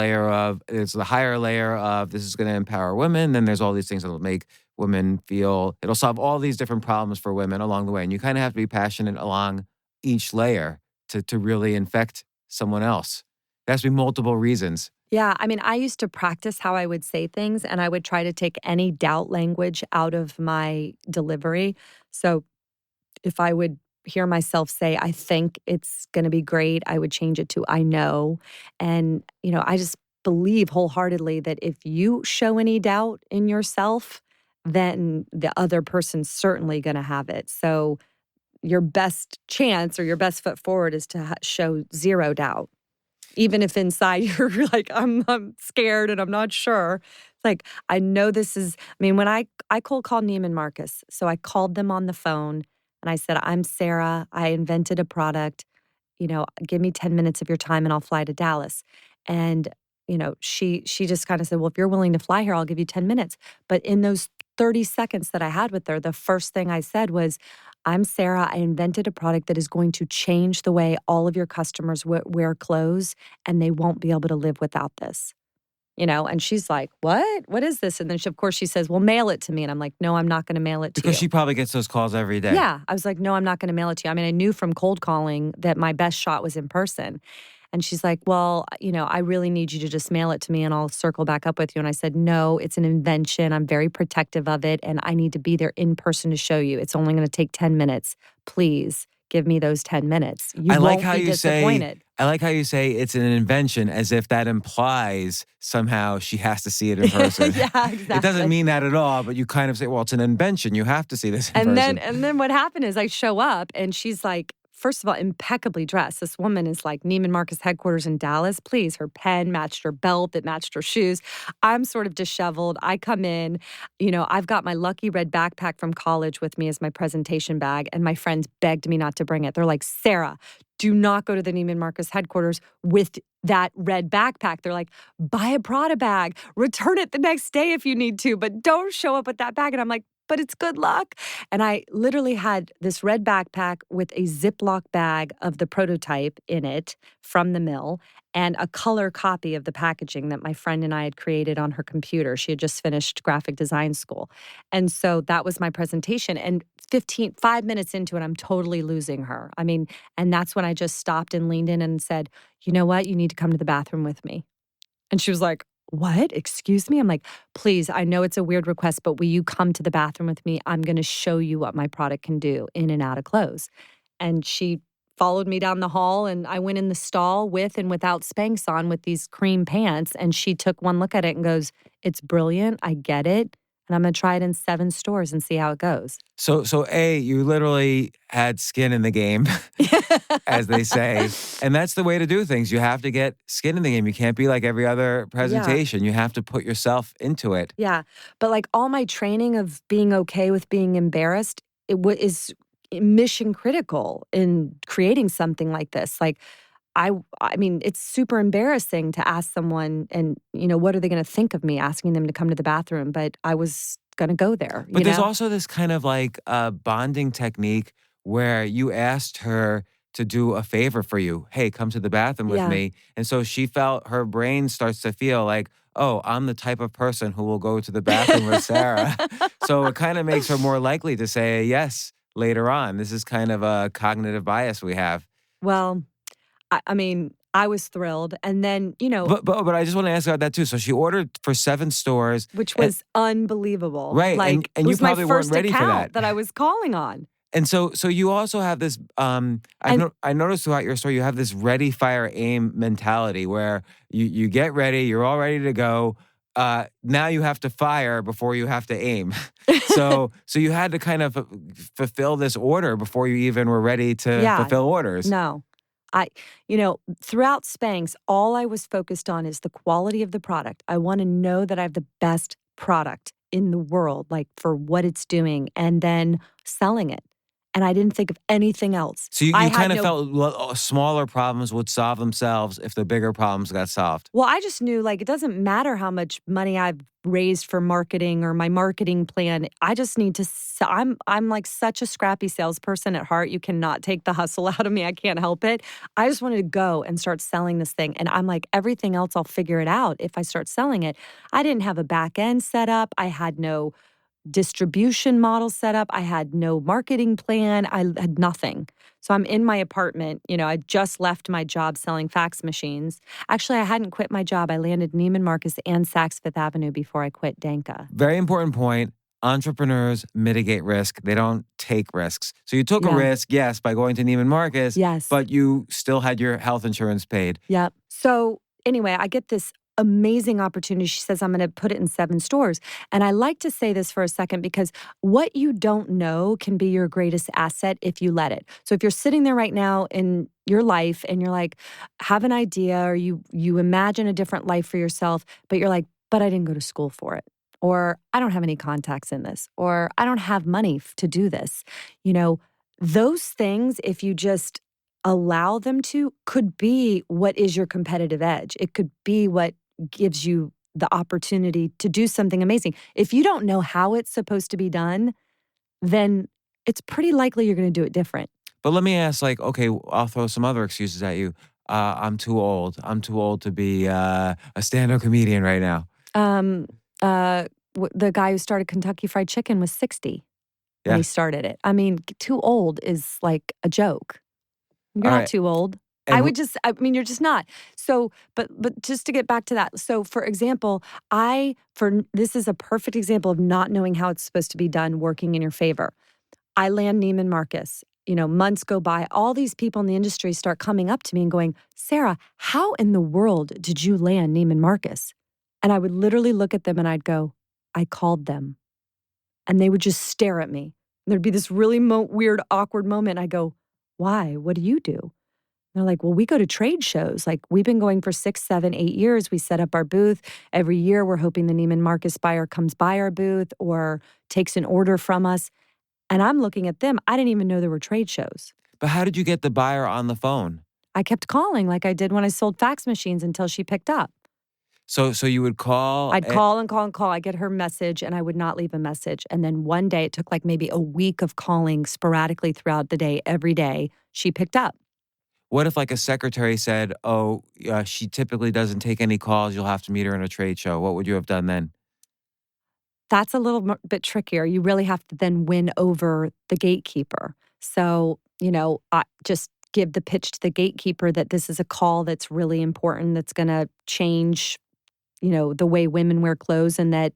higher layer of this is going to empower women. Then there's all these things that will make women feel, it'll solve all these different problems for women along the way. And you kind of have to be passionate along each layer to really infect someone else. There has to be multiple reasons. Yeah, I mean, I used to practice how I would say things, and I would try to take any doubt language out of my delivery. So if I would hear myself say, I think it's going to be great, I would change it to I know. And, I just believe wholeheartedly that if you show any doubt in yourself, then the other person's certainly going to have it. So your best chance or your best foot forward is to show zero doubt. Even if inside you're like, I'm scared and I'm not sure. It's like, I know this is, when I cold called Neiman Marcus. So I called them on the phone and I said, I'm Sara. I invented a product. Give me 10 minutes of your time and I'll fly to Dallas. And, she just kind of said, well, if you're willing to fly here, I'll give you 10 minutes. But in those 30 seconds that I had with her, the first thing I said was, I'm Sara. I invented a product that is going to change the way all of your customers wear clothes, and they won't be able to live without this. And she's like, what? What is this? And then, of course, she says, well, mail it to me. And I'm like, no, I'm not going to mail it to you. Because she probably gets those calls every day. Yeah. I was like, no, I'm not going to mail it to you. I knew from cold calling that my best shot was in person. And she's like, well, I really need you to just mail it to me and I'll circle back up with you. And I said, no, it's an invention. I'm very protective of it. And I need to be there in person to show you. It's only going to take 10 minutes. Please give me those 10 minutes. You won't be disappointed. I like how you say it's an invention as if that implies somehow she has to see it in person. Yeah, exactly. It doesn't mean that at all, but you kind of say, well, it's an invention. You have to see this in person. And then what happened is I show up and she's like, first of all, impeccably dressed. This woman is like Neiman Marcus headquarters in Dallas. Please, her pen matched her belt, it matched her shoes. I'm sort of disheveled. I come in, I've got my lucky red backpack from college with me as my presentation bag, and my friends begged me not to bring it. They're like, Sara, do not go to the Neiman Marcus headquarters with that red backpack. They're like, buy a Prada bag, return it the next day if you need to, but don't show up with that bag. And I'm like, but it's good luck. And I literally had this red backpack with a Ziploc bag of the prototype in it from the mill and a color copy of the packaging that my friend and I had created on her computer. She had just finished graphic design school. And so that was my presentation. And 5 minutes into it, I'm totally losing her. And that's when I just stopped and leaned in and said, you know what? You need to come to the bathroom with me. And she was like, what? Excuse me? I'm like, please, I know it's a weird request, but will you come to the bathroom with me? I'm going to show you what my product can do in and out of clothes. And she followed me down the hall, and I went in the stall with and without Spanx on with these cream pants. And she took one look at it and goes, it's brilliant. I get it. And I'm going to try it in 7 stores and see how it goes. So you literally had skin in the game, as they say. And that's the way to do things. You have to get skin in the game. You can't be like every other presentation. You have to put yourself into it. Yeah. But like all my training of being okay with being embarrassed, is mission critical in creating something like this. Like, it's super embarrassing to ask someone and, what are they going to think of me asking them to come to the bathroom? But I was going to go there. But there's also this kind of like bonding technique where you asked her to do a favor for you. Hey, come to the bathroom with me. And so she felt, her brain starts to feel like, oh, I'm the type of person who will go to the bathroom with Sara. So it kind of makes her more likely to say yes later on. This is kind of a cognitive bias we have. Well, I was thrilled. And then, But I just want to ask about that too. So she ordered for 7 stores. Which was unbelievable. Right. Like, and it you was my probably weren't first ready for account that I was calling on. And so you also have this, I noticed throughout your story, you have this ready, fire, aim mentality where you get ready, you're all ready to go. Now you have to fire before you have to aim. So you had to kind of fulfill this order before you even were ready to fulfill orders. No. Throughout Spanx, all I was focused on is the quality of the product. I want to know that I have the best product in the world, like for what it's doing, and then selling it. And I didn't think of anything else. So you I kind had of felt smaller problems would solve themselves if the bigger problems got solved. Well, I just knew like it doesn't matter how much money I've raised for marketing or my marketing plan. I just need to I'm like such a scrappy salesperson at heart. You cannot take the hustle out of me. I can't help it. I just wanted to go and start selling this thing. And I'm like, everything else I'll figure it out if I start selling it. I didn't have a back end set up. I had no distribution model set up. I had no marketing plan. I had nothing. So I'm in my apartment. I just left my job selling fax machines. Actually, I hadn't quit my job. I landed Neiman Marcus and Saks Fifth Avenue before I quit Danka. Very important point. Entrepreneurs mitigate risk. They don't take risks. So you took a risk, yes, by going to Neiman Marcus. Yes. But you still had your health insurance paid. Yep. So anyway, I get this amazing opportunity. She says, I'm going to put it in 7 stores. And I like to say this for a second because what you don't know can be your greatest asset if you let it. So if you're sitting there right now in your life and you're like, have an idea or you imagine a different life for yourself, but you're like, but I didn't go to school for it. Or I don't have any contacts in this. Or I don't have money to do this. Those things, if you just allow them to, could be what is your competitive edge. It could be what gives you the opportunity to do something amazing. If you don't know how it's supposed to be done, then it's pretty likely you're going to do it different. But let me ask, okay, I'll throw some other excuses at you. I'm too old. I'm too old to be a stand-up comedian right now. The guy who started Kentucky Fried Chicken was 60 when he started it. I mean, too old is like a joke. You're not too old. You're just not. So, but just to get back to that. So, for example, this is a perfect example of not knowing how it's supposed to be done working in your favor. I land Neiman Marcus. Months go by. All these people in the industry start coming up to me and going, Sara, how in the world did you land Neiman Marcus? And I would literally look at them and I'd go, I called them. And they would just stare at me. There'd be this really weird, awkward moment. I go, why? What do you do? They're like, well, we go to trade shows. Like we've been going for 6, 7, 8 years. We set up our booth. Every year we're hoping the Neiman Marcus buyer comes by our booth or takes an order from us. And I'm looking at them. I didn't even know there were trade shows. But how did you get the buyer on the phone? I kept calling like I did when I sold fax machines until she picked up. So you would call? I'd call and call and call. I'd get her message and I would not leave a message. And then one day, it took like maybe a week of calling sporadically throughout the day, every day, she picked up. What if like a secretary said, she typically doesn't take any calls, you'll have to meet her in a trade show? What would you have done then? That's a little bit trickier. You really have to then win over the gatekeeper. So, I just give the pitch to the gatekeeper that this is a call that's really important, that's going to change the way women wear clothes, and that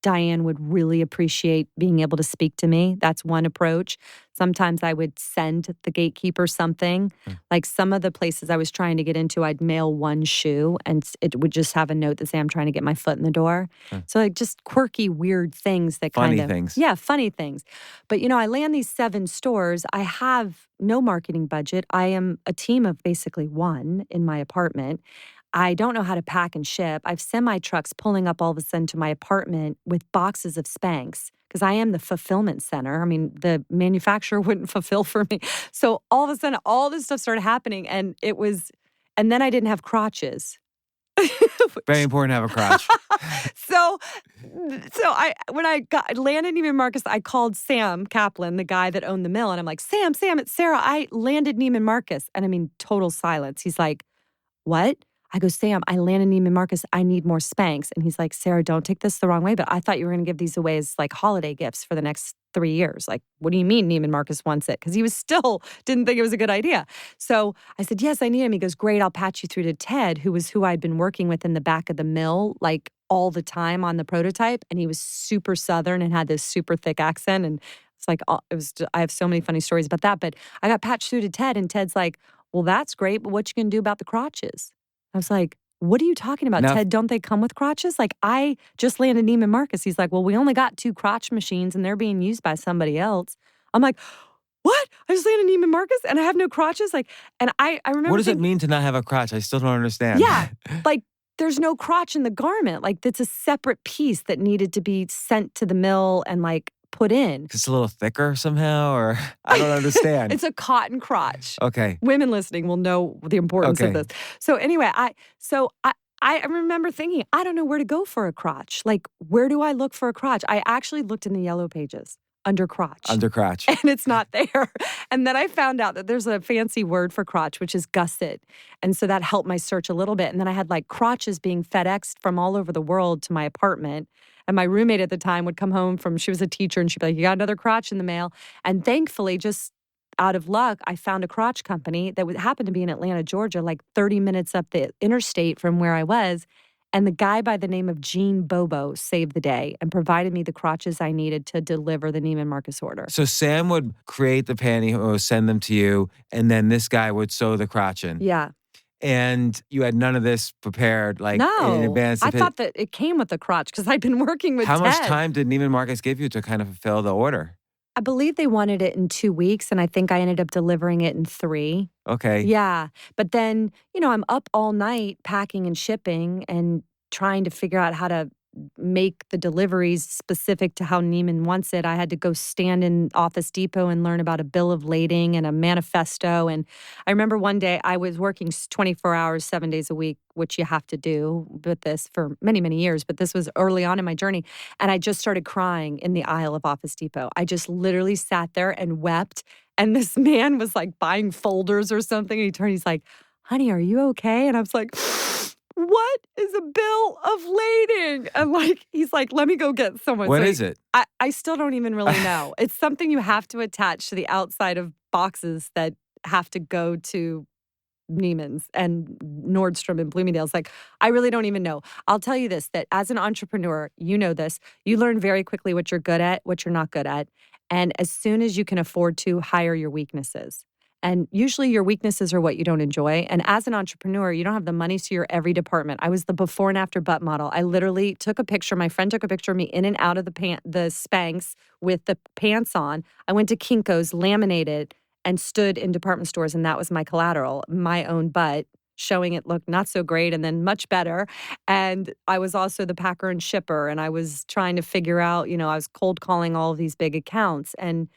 Diane would really appreciate being able to speak to me. That's one approach. Sometimes I would send the gatekeeper something. Like some of the places I was trying to get into, I'd mail one shoe and it would just have a note that say, I'm trying to get my foot in the door. So like just quirky, weird things that funny things. Yeah, funny things. But I land these 7 stores. I have no marketing budget. I am a team of basically 1 in my apartment. I don't know how to pack and ship. I have semi-trucks pulling up all of a sudden to my apartment with boxes of Spanx because I am the fulfillment center. I mean, the manufacturer wouldn't fulfill for me. So all of a sudden, all this stuff started happening and then I didn't have crotches. Very important to have a crotch. So when I landed Neiman Marcus, I called Sam Kaplan, the guy that owned the mill, and I'm like, Sam, it's Sara. I landed Neiman Marcus. And I mean, total silence. He's like, what? I go, Sam, I landed Neiman Marcus. I need more Spanx. And he's like, Sara, don't take this the wrong way, but I thought you were going to give these away as like holiday gifts for the next 3 years. Like, what do you mean Neiman Marcus wants it? Because he was still didn't think it was a good idea. So I said, yes, I need him. He goes, great, I'll patch you through to Ted, who I'd been working with in the back of the mill, like all the time on the prototype. And he was super Southern and had this super thick accent. And it's like, I have so many funny stories about that. But I got patched through to Ted and Ted's like, well, that's great, but what you gonna do about the crotches? I was like, what are you talking about, Ted? Don't they come with crotches? Like, I just landed Neiman Marcus. He's like, well, we only got 2 crotch machines and they're being used by somebody else. I'm like, what? I just landed Neiman Marcus and I have no crotches? Like, and I remember What does it thinking, mean to not have a crotch? I still don't understand. yeah, like there's no crotch in the garment. Like that's a separate piece that needed to be sent to the mill and like put in. It's a little thicker somehow, or I don't understand. It's a cotton crotch. Okay. Women listening will know the importance of Okay. this. So anyway, I remember thinking, I don't know where to go for a crotch. Like, where do I look for a crotch? I actually looked in the yellow pages under crotch. Under crotch. And it's not there. And then I found out that there's a fancy word for crotch, which is gusset. And so that helped my search a little bit. And then I had like crotches being FedExed from all over the world to my apartment. And my roommate at the time would come home she was a teacher, and she'd be like, you got another crotch in the mail. And thankfully, just out of luck, I found a crotch company that happened to be in Atlanta, Georgia, like 30 minutes up the interstate from where I was. And the guy by the name of Gene Bobo saved the day and provided me the crotches I needed to deliver the Neiman Marcus order. So Sam would create the pantyhose, send them to you, and then this guy would sew the crotch in. Yeah. And you had none of this prepared, like No. in advance. I thought that it came with the crotch because I'd been working with How much Ted. time did Neiman Marcus give you to kind of fulfill the order? I believe they wanted it in 2 weeks, and I think I ended up delivering it in 3. Okay. Yeah. But then, I'm up all night packing and shipping and trying to figure out how to make the deliveries specific to how Neiman wants it. I had to go stand in Office Depot and learn about a bill of lading and a manifesto. And I remember one day I was working 24 hours, 7 days a week, which you have to do with this for many, many years. But this was early on in my journey. And I just started crying in the aisle of Office Depot. I just literally sat there and wept. And this man was like buying folders or something. And he turned, he's like, honey, are you okay? And I was like, what is a bill of lading? And like, he's like, let me go get someone. What is it? I still don't even really know. It's something you have to attach to the outside of boxes that have to go to Neiman's and Nordstrom and Bloomingdale's. Like, I really don't even know. I'll tell you this, that as an entrepreneur, you know this, you learn very quickly what you're good at, what you're not good at. And as soon as you can afford to, hire your weaknesses. And usually your weaknesses are what you don't enjoy. And as an entrepreneur, you don't have the money to your every department. I was the before and after butt model. I literally took a picture. My friend took a picture of me in and out of the Spanx with the pants on. I went to Kinko's, laminated, and stood in department stores. And that was my collateral, my own butt, showing it looked not so great and then much better. And I was also the packer and shipper. And I was trying to figure out, I was cold calling all of these big accounts. And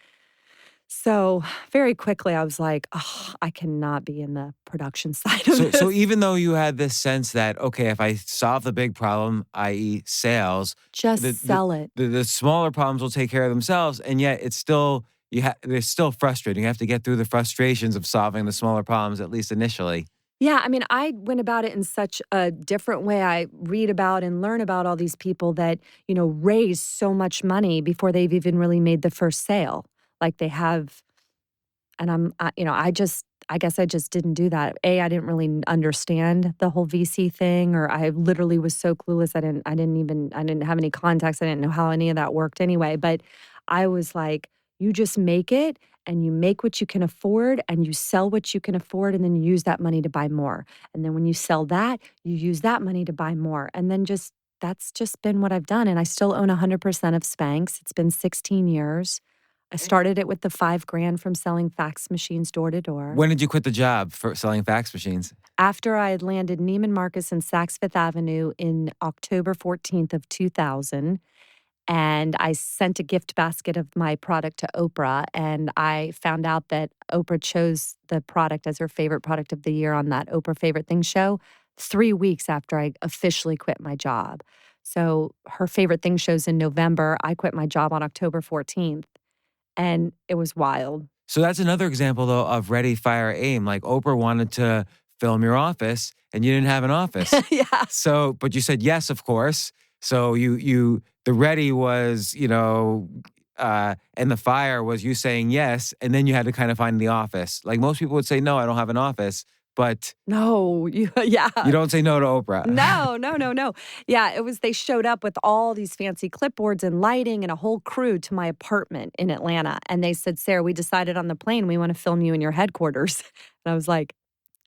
so very quickly, I was like, oh, I cannot be in the production side of this. So even though you had this sense that, okay, if I solve the big problem, i.e. sales, just sell it. The smaller problems will take care of themselves. And yet it's still, they're still frustrating. You have to get through the frustrations of solving the smaller problems, at least initially. Yeah, I mean, I went about it in such a different way. I read about and learn about all these people that, raise so much money before they've even really made the first sale. Like they have, and I guess I just didn't do that. I didn't really understand the whole VC thing, or I literally was so clueless. I didn't have any contacts. I didn't know how any of that worked anyway. But I was like, you just make it, and you make what you can afford, and you sell what you can afford, and then you use that money to buy more. And then when you sell that, you use that money to buy more. And then that's just been what I've done. And I still own 100% of Spanx. It's been 16 years. I started it with the $5,000 from selling fax machines door to door. When did you quit the job for selling fax machines? After I had landed Neiman Marcus and Saks Fifth Avenue in October 14th of 2000, and I sent a gift basket of my product to Oprah, and I found out that Oprah chose the product as her favorite product of the year on that Oprah Favorite Things show 3 weeks after I officially quit my job. So her Favorite Things show's in November. I quit my job on October 14th. And it was wild. So that's another example, though, of ready, fire, aim. Like Oprah wanted to film your office, and you didn't have an office. Yeah. So, but you said yes, of course. So the ready was, and the fire was you saying yes, and then you had to kind of find the office. Like most people would say, no, I don't have an office. But no, yeah. You don't say no to Oprah. No. Yeah, they showed up with all these fancy clipboards and lighting and a whole crew to my apartment in Atlanta. And they said, Sarah, we decided on the plane we want to film you in your headquarters. And I was like,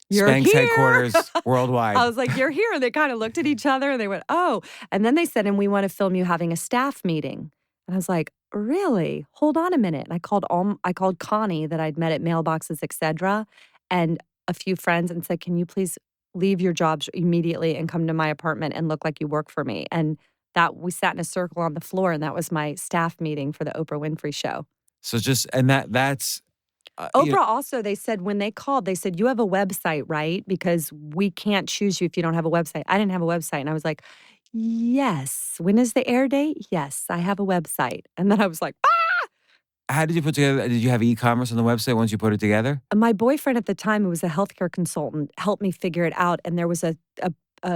you're Spanx here. headquarters worldwide. I was like, you're here. And they kind of looked at each other and they went, oh. And then they said, and we want to film you having a staff meeting. And I was like, really? Hold on a minute. And I called Connie that I'd met at Mailboxes, etc., and a few friends and said, can you please leave your jobs immediately and come to my apartment and look like you work for me? And that we sat in a circle on the floor, and that was my staff meeting for the Oprah Winfrey Show. So just, and that's, Oprah also, they said when they called, they said, you have a website, right? Because we can't choose you if you don't have a website. I didn't have a website. And I was like, yes. When is the air date? Yes, I have a website. And then I was like, how did you put together, did you have e-commerce on the website once you put it together? my boyfriend at the time, who was a healthcare consultant, helped me figure it out. And there was a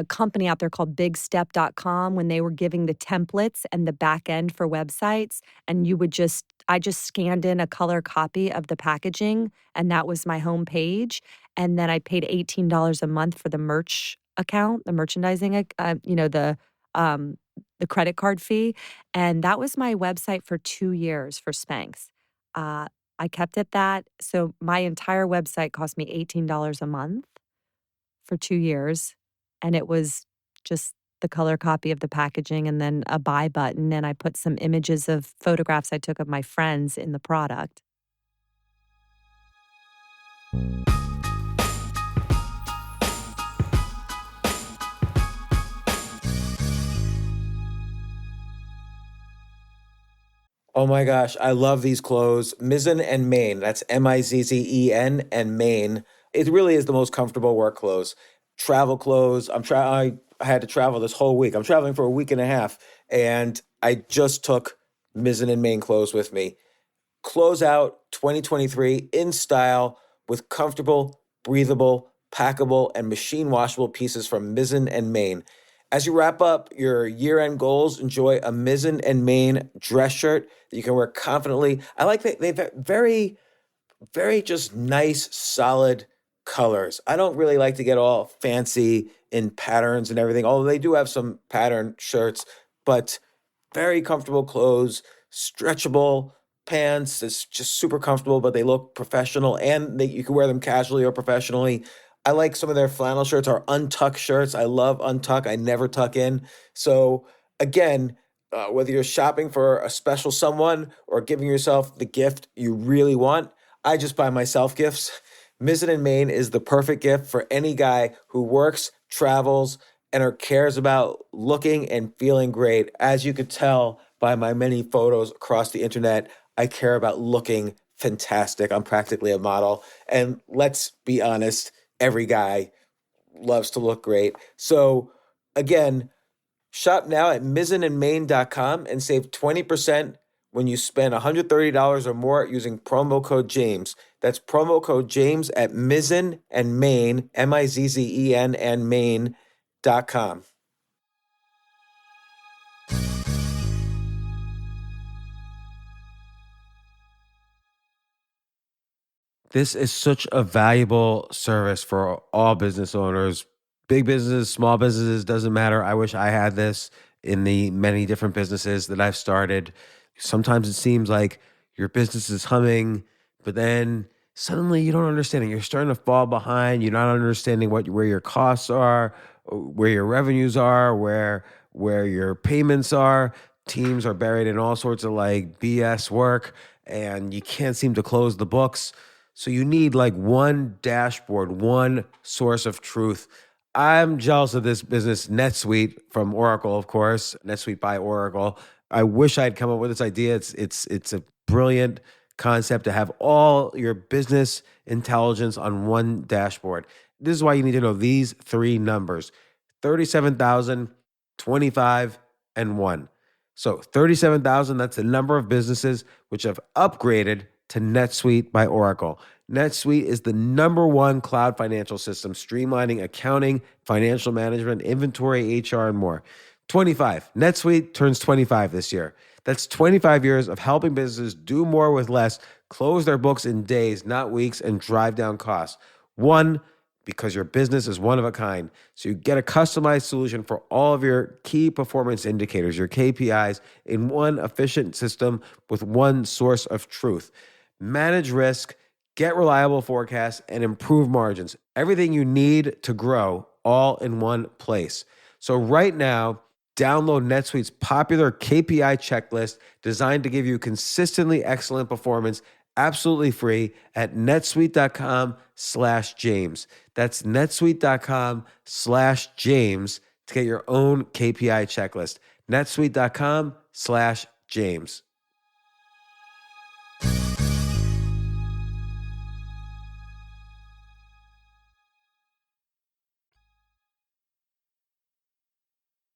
company out there called bigstep.com when they were giving the templates and the back end for websites. And I just scanned in a color copy of the packaging, and that was my home page. And then I paid $18 a month for the merch account, the merchandising, the credit card fee. And that was my website for 2 years for Spanx. I kept it that. So my entire website cost me $18 a month for 2 years. And it was just the color copy of the packaging and then a buy button. And I put some images of photographs I took of my friends in the product. Oh my gosh, I love these clothes. Mizzen and Main. That's Mizzen and Main. It really is the most comfortable work clothes. Travel clothes. I had to travel this whole week. I'm traveling for a week and a half, and I just took Mizzen and Main clothes with me. Close out 2023 in style with comfortable, breathable, packable, and machine washable pieces from Mizzen and Main. As you wrap up your year-end goals, enjoy a Mizzen and Main dress shirt that you can wear confidently. I like that they've very, very just nice, solid colors. I don't really like to get all fancy in patterns and everything, although they do have some pattern shirts, but very comfortable clothes, stretchable pants. It's just super comfortable, but they look professional, and you can wear them casually or professionally. I like some of their flannel shirts or untuck shirts. I love untuck. I never tuck in. So again, whether you're shopping for a special someone or giving yourself the gift you really want, I just buy myself gifts. Mizzen and Main is the perfect gift for any guy who works, travels, and or cares about looking and feeling great. As you could tell by my many photos across the internet, I care about looking fantastic. I'm practically a model. And let's be honest, every guy loves to look great. So again, shop now at mizzenandmain.com and save 20% when you spend $130 or more using promo code James. That's promo code James at Mizzen and Main, Mizzen and Main.com. This is such a valuable service for all business owners, big businesses, small businesses, doesn't matter. I wish I had this in the many different businesses that I've started. Sometimes it seems like your business is humming, but then suddenly you don't understand it. You're starting to fall behind. You're not understanding where your costs are, where your revenues are, where your payments are. Teams are buried in all sorts of like BS work, and you can't seem to close the books. So you need like one dashboard, one source of truth. I'm jealous of this business, NetSuite from Oracle, of course, NetSuite by Oracle. I wish I'd come up with this idea. It's a brilliant concept to have all your business intelligence on one dashboard. This is why you need to know these three numbers: 37,000, 25, and 1. So 37,000, that's the number of businesses which have upgraded to NetSuite by Oracle. NetSuite is the #1 cloud financial system, streamlining accounting, financial management, inventory, HR, and more. 25. NetSuite turns 25 this year. That's 25 years of helping businesses do more with less, close their books in days, not weeks, and drive down costs. 1, because your business is one of a kind. So you get a customized solution for all of your key performance indicators, your KPIs, in one efficient system with one source of truth. Manage risk, get reliable forecasts, and improve margins. Everything you need to grow all in one place. So right now, Download NetSuite's popular KPI checklist designed to give you consistently excellent performance absolutely free at netsuite.com/James. That's netsuite.com/James to get your own KPI checklist. netsuite.com/James.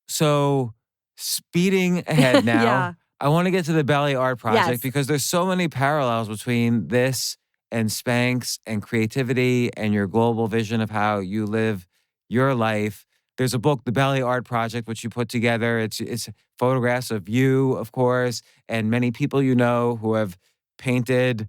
So, speeding ahead now, Yeah. I want to get to the Belly Art Project Yes. because there's so many parallels between this and Spanx and creativity and your global vision of how you live your life. There's a book, The Belly Art Project, which you put together. It's photographs of you, of course, and many people you know who have painted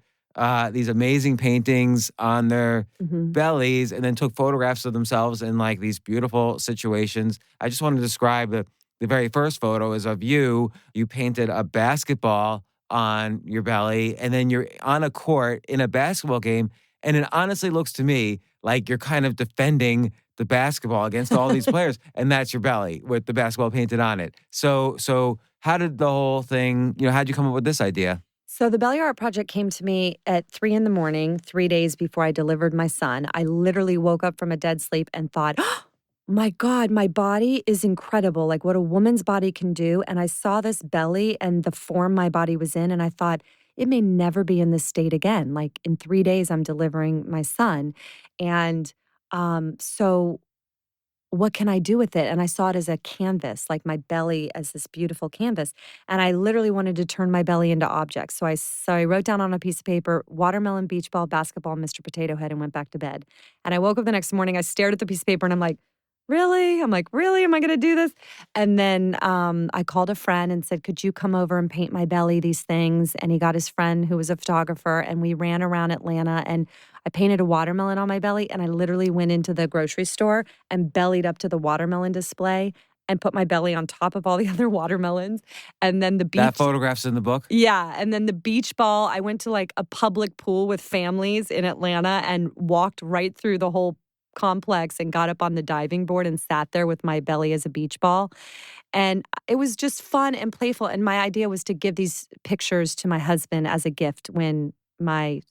these amazing paintings on their Mhm. bellies and then took photographs of themselves in like these beautiful situations. I just want to describe the very first photo is of you. You painted a basketball on your belly, and then you're on a court in a basketball game. And it honestly looks to me like you're kind of defending the basketball against all these players, and that's your belly with the basketball painted on it. So how did the whole thing, how'd you come up with this idea? So the Belly Art Project came to me at 3 a.m, 3 days before I delivered my son. I literally woke up from a dead sleep and thought, oh, my God, my body is incredible. Like what a woman's body can do. And I saw this belly and the form my body was in. And I thought, it may never be in this state again. Like in 3 days, I'm delivering my son. And so what can I do with it? And I saw it as a canvas, like my belly as this beautiful canvas. And I literally wanted to turn my belly into objects. So I wrote down on a piece of paper, watermelon, beach ball, basketball, Mr. Potato Head, and went back to bed. And I woke up the next morning, I stared at the piece of paper and I'm like, really? I'm like, really? Am I going to do this? And then I called a friend and said, could you come over and paint my belly these things? And he got his friend who was a photographer and we ran around Atlanta and I painted a watermelon on my belly and I literally went into the grocery store and bellied up to the watermelon display and put my belly on top of all the other watermelons. And then the beach. That photograph's in the book? Yeah. And then the beach ball, I went to like a public pool with families in Atlanta and walked right through the whole complex and got up on the diving board and sat there with my belly as a beach ball. And it was just fun and playful. And my idea was to give these pictures to my husband as a gift when my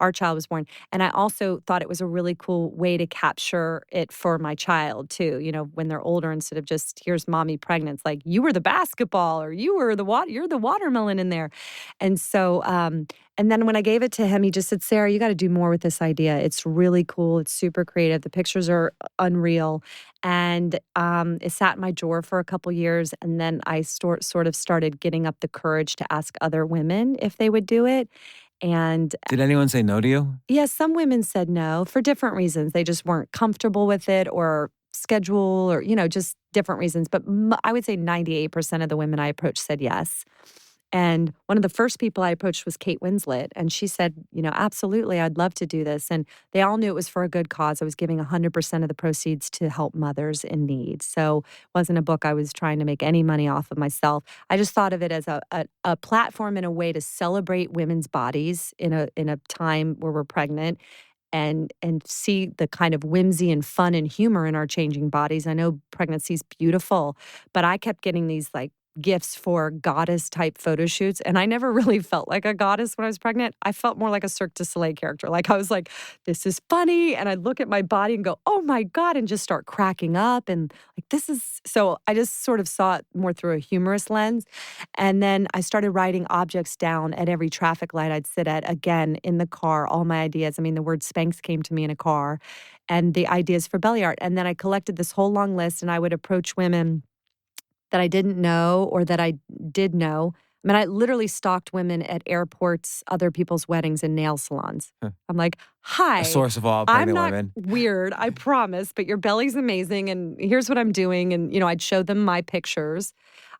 our child was born. And I also thought it was a really cool way to capture it for my child too. When they're older, instead of just here's mommy pregnant, it's like you were the basketball or you're the watermelon in there. And so, and then when I gave it to him, he just said, Sarah, you got to do more with this idea. It's really cool. It's super creative. The pictures are unreal. And it sat in my drawer for a couple years. And then I sort of started getting up the courage to ask other women if they would do it. And Did anyone say no to you? yeah, some women said no for different reasons. They just weren't comfortable with it or schedule or, just different reasons. But I would say 98% of the women I approached said yes. And one of the first people I approached was Kate Winslet. And she said, absolutely, I'd love to do this. And they all knew it was for a good cause. I was giving 100% of the proceeds to help mothers in need. So it wasn't a book I was trying to make any money off of myself. I just thought of it as a platform and a way to celebrate women's bodies in a time where we're pregnant and see the kind of whimsy and fun and humor in our changing bodies. I know pregnancy's beautiful, but I kept getting these like gifts for goddess type photo shoots. And I never really felt like a goddess when I was pregnant. I felt more like a Cirque du Soleil character. Like I was like, this is funny. And I'd look at my body and go, oh my God, and just start cracking up. And like, this is, so I just sort of saw it more through a humorous lens. And then I started writing objects down at every traffic light I'd sit at, again, in the car, all my ideas. I mean, the word Spanx came to me in a car and the ideas for belly art. And then I collected this whole long list and I would approach women that I didn't know or that I did know. I mean, I literally stalked women at airports, other people's weddings, and nail salons. I'm like, hi. A source of all I'm pregnant not women. weird, I promise, but your belly's amazing, and here's what I'm doing. And, I'd show them my pictures.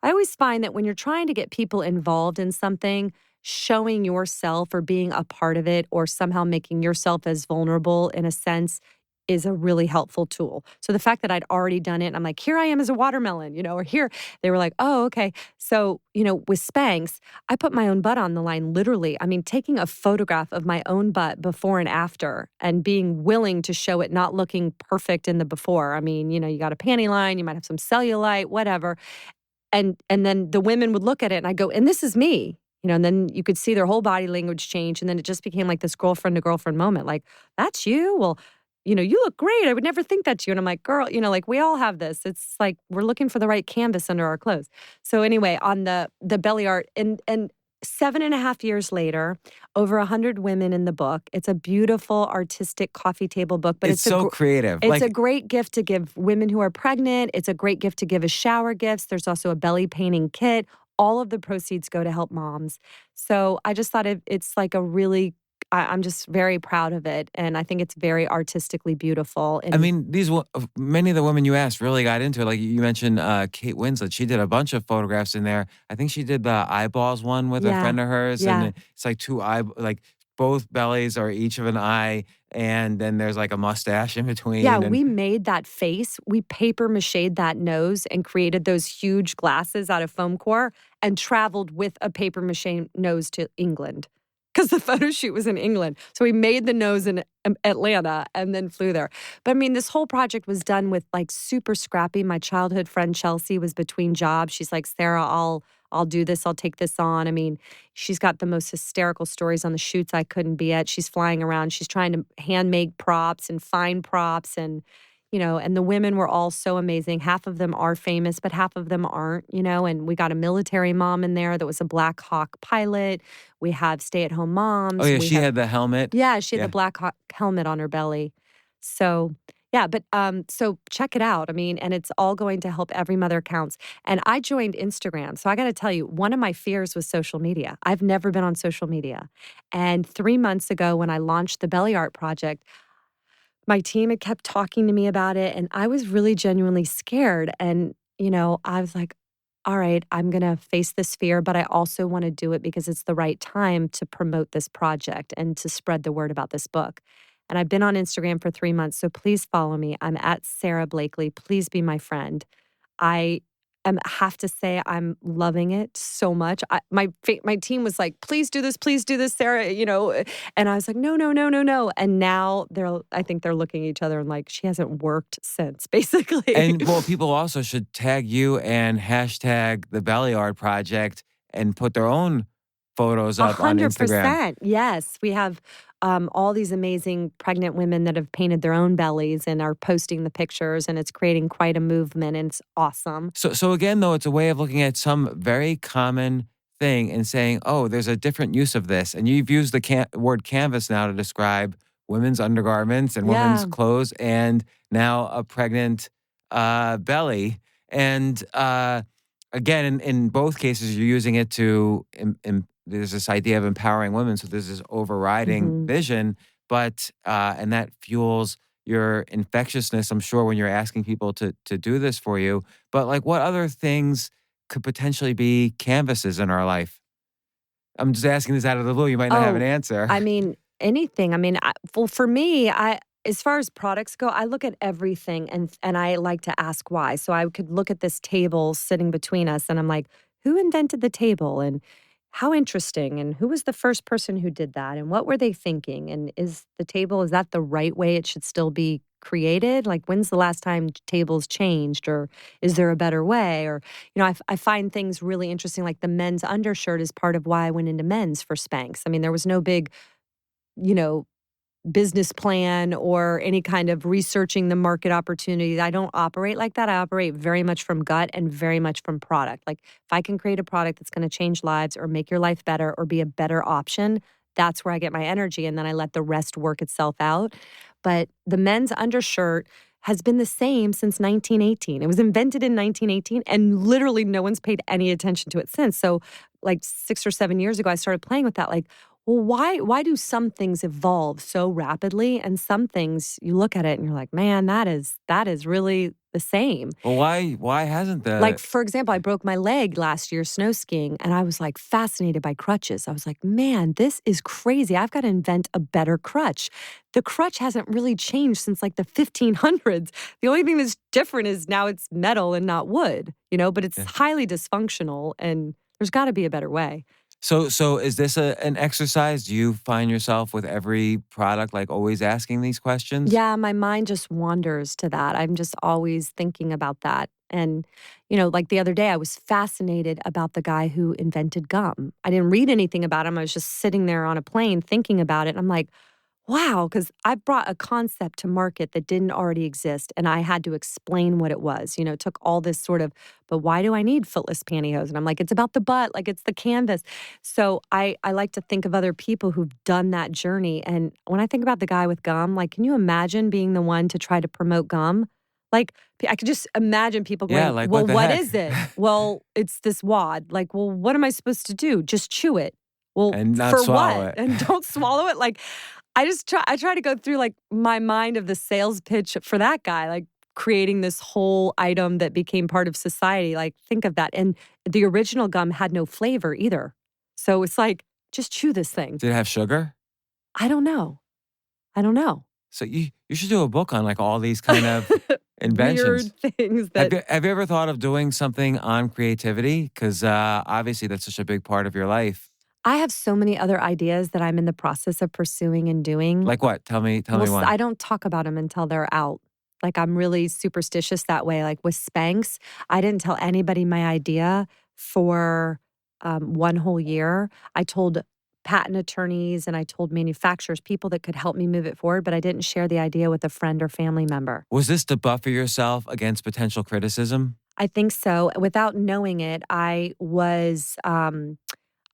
I always find that when you're trying to get people involved in something, showing yourself or being a part of it or somehow making yourself as vulnerable in a sense is a really helpful tool. So the fact that I'd already done it, and I'm like, here I am as a watermelon, or here, they were like, oh, okay. So, with Spanx, I put my own butt on the line, literally. I mean, taking a photograph of my own butt before and after and being willing to show it not looking perfect in the before. I mean, you got a panty line, you might have some cellulite, whatever. And then the women would look at it and I go, and this is me. And then you could see their whole body language change. And then it just became like this girlfriend to girlfriend moment. Like, that's you? Well, you look great. I would never think that's you. And I'm like, girl, like we all have this. It's like we're looking for the right canvas under our clothes. So anyway, on the belly art, and 7.5 years later, over 100 women in the book. It's a beautiful, artistic coffee table book. But it's so creative. It's a great gift to give women who are pregnant. It's a great gift to give as shower gifts. There's also a belly painting kit. All of the proceeds go to help moms. So I just thought it's like a really, I'm just very proud of it. And I think it's very artistically beautiful. And I mean, many of the women you asked really got into it. Like you mentioned Kate Winslet. She did a bunch of photographs in there. I think she did the eyeballs one with a friend of hers. Yeah. And it's like like both bellies are each of an eye. And then there's like a mustache in between. Yeah, we made that face. We paper machéd that nose and created those huge glasses out of foam core and traveled with a paper mache nose to England because the photo shoot was in England. So we made the nose in Atlanta and then flew there. But I mean, this whole project was done with like super scrappy. My childhood friend Chelsea was between jobs. She's like, Sarah, I'll do this. I'll take this on. I mean, she's got the most hysterical stories on the shoots I couldn't be at. She's flying around. She's trying to hand make props and find props. And, and the women were all so amazing. Half of them are famous, but half of them aren't, and we got a military mom in there that was a Black Hawk pilot. We have stay-at-home moms. Oh, yeah, she had the helmet. Yeah, she had the Black Hawk helmet on her belly. So... yeah, but so check it out. I mean, and it's all going to help every mother counts. And I joined Instagram. So I got to tell you, one of my fears was social media. I've never been on social media. And 3 months ago when I launched the Belly Art Project, my team had kept talking to me about it. And I was really genuinely scared. And, I was like, all right, I'm going to face this fear, but I also want to do it because it's the right time to promote this project and to spread the word about this book. And I've been on Instagram for 3 months, so please follow me. I'm at Sara Blakely. Please be my friend. I have to say I'm loving it so much. My team was like, please do this, Sarah, And I was like, no. And now I think they're looking at each other and like, she hasn't worked since, basically. And well, people also should tag you and hashtag the Belly Art Project and put their own photos up on Instagram. 100%. Yes, we have all these amazing pregnant women that have painted their own bellies and are posting the pictures, and it's creating quite a movement, and it's awesome. So again, though, it's a way of looking at some very common thing and saying, oh, there's a different use of this. And you've used the word canvas now to describe women's undergarments and women's clothes, and now a pregnant belly. And again, in both cases, you're using it to there's this idea of empowering women. So there's this overriding vision, but and that fuels your infectiousness, I'm sure, when you're asking people to do this for you. But like, what other things could potentially be canvases in our life? I'm just asking this out of the blue. You might not have an answer. I mean, anything. I mean, for me, as far as products go, I look at everything and I like to ask why. So I could look at this table sitting between us and I'm like, who invented the table? And how interesting. And who was the first person who did that? And what were they thinking? And is that the right way it should still be created? Like, when's the last time tables changed? Or is there a better way? Or, I find things really interesting. Like the men's undershirt is part of why I went into men's for Spanx. I mean, there was no big, business plan or any kind of researching the market opportunity. I don't operate like that. I operate very much from gut and very much from product. Like if I can create a product that's going to change lives or make your life better or be a better option, that's where I get my energy. And then I let the rest work itself out. But the men's undershirt has been the same since 1918. It was invented in 1918 and literally no one's paid any attention to it since. So like 6 or 7 years ago, I started playing with that. Like, well, why do some things evolve so rapidly and some things you look at it and you're like, man, that is really the same. Well, why hasn't Like, the for example, I broke my leg last year snow skiing and I was like fascinated by crutches. I was like, man, this is crazy. I've got to invent a better crutch. The crutch hasn't really changed since like the 1500s. The only thing that's different is now it's metal and not wood, but it's Yeah. highly dysfunctional and there's got to be a better way. So is this an exercise? Do you find yourself with every product like always asking these questions? Yeah, my mind just wanders to that. I'm just always thinking about that. And, like the other day, I was fascinated about the guy who invented gum. I didn't read anything about him. I was just sitting there on a plane thinking about it. And I'm like, wow, because I brought a concept to market that didn't already exist. And I had to explain what it was. It took all this sort of, but why do I need footless pantyhose? And I'm like, it's about the butt, like it's the canvas. So I like to think of other people who've done that journey. And when I think about the guy with gum, like, can you imagine being the one to try to promote gum? Like, I could just imagine people Yeah, going, like, well, what the what heck? is it? Well, it's this wad. Like, well, what am I supposed to do? Just chew it. Well, And not for swallow what? it. And don't swallow it. Like, I try to go through like my mind of the sales pitch for that guy, like creating this whole item that became part of society. Like, think of that. And the original gum had no flavor either. So it's like, just chew this thing. Did it have sugar? I don't know. I don't know. So you should do a book on like all these kind of inventions. Weird things Have that you ever thought of doing something on creativity? Because obviously that's such a big part of your life. I have so many other ideas that I'm in the process of pursuing and doing. Like what? Tell me Well, one. I don't talk about them until they're out. Like, I'm really superstitious that way. Like with Spanx, I didn't tell anybody my idea for one whole year. I told patent attorneys and I told manufacturers, people that could help me move it forward, but I didn't share the idea with a friend or family member. Was this to buffer yourself against potential criticism? I think so. Without knowing it, I was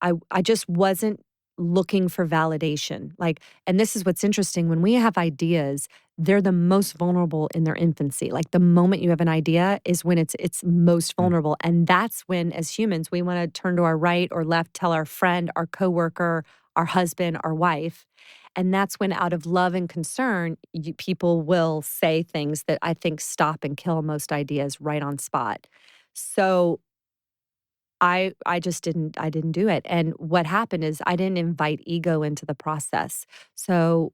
I just wasn't looking for validation. Like, and this is what's interesting. When we have ideas, they're the most vulnerable in their infancy. Like the moment you have an idea is when it's most vulnerable. And that's when, as humans, we want to turn to our right or left, tell our friend, our coworker, our husband, our wife. And that's when, out of love and concern, people will say things that I think stop and kill most ideas right on spot. So I just didn't do it. And what happened is I didn't invite ego into the process. So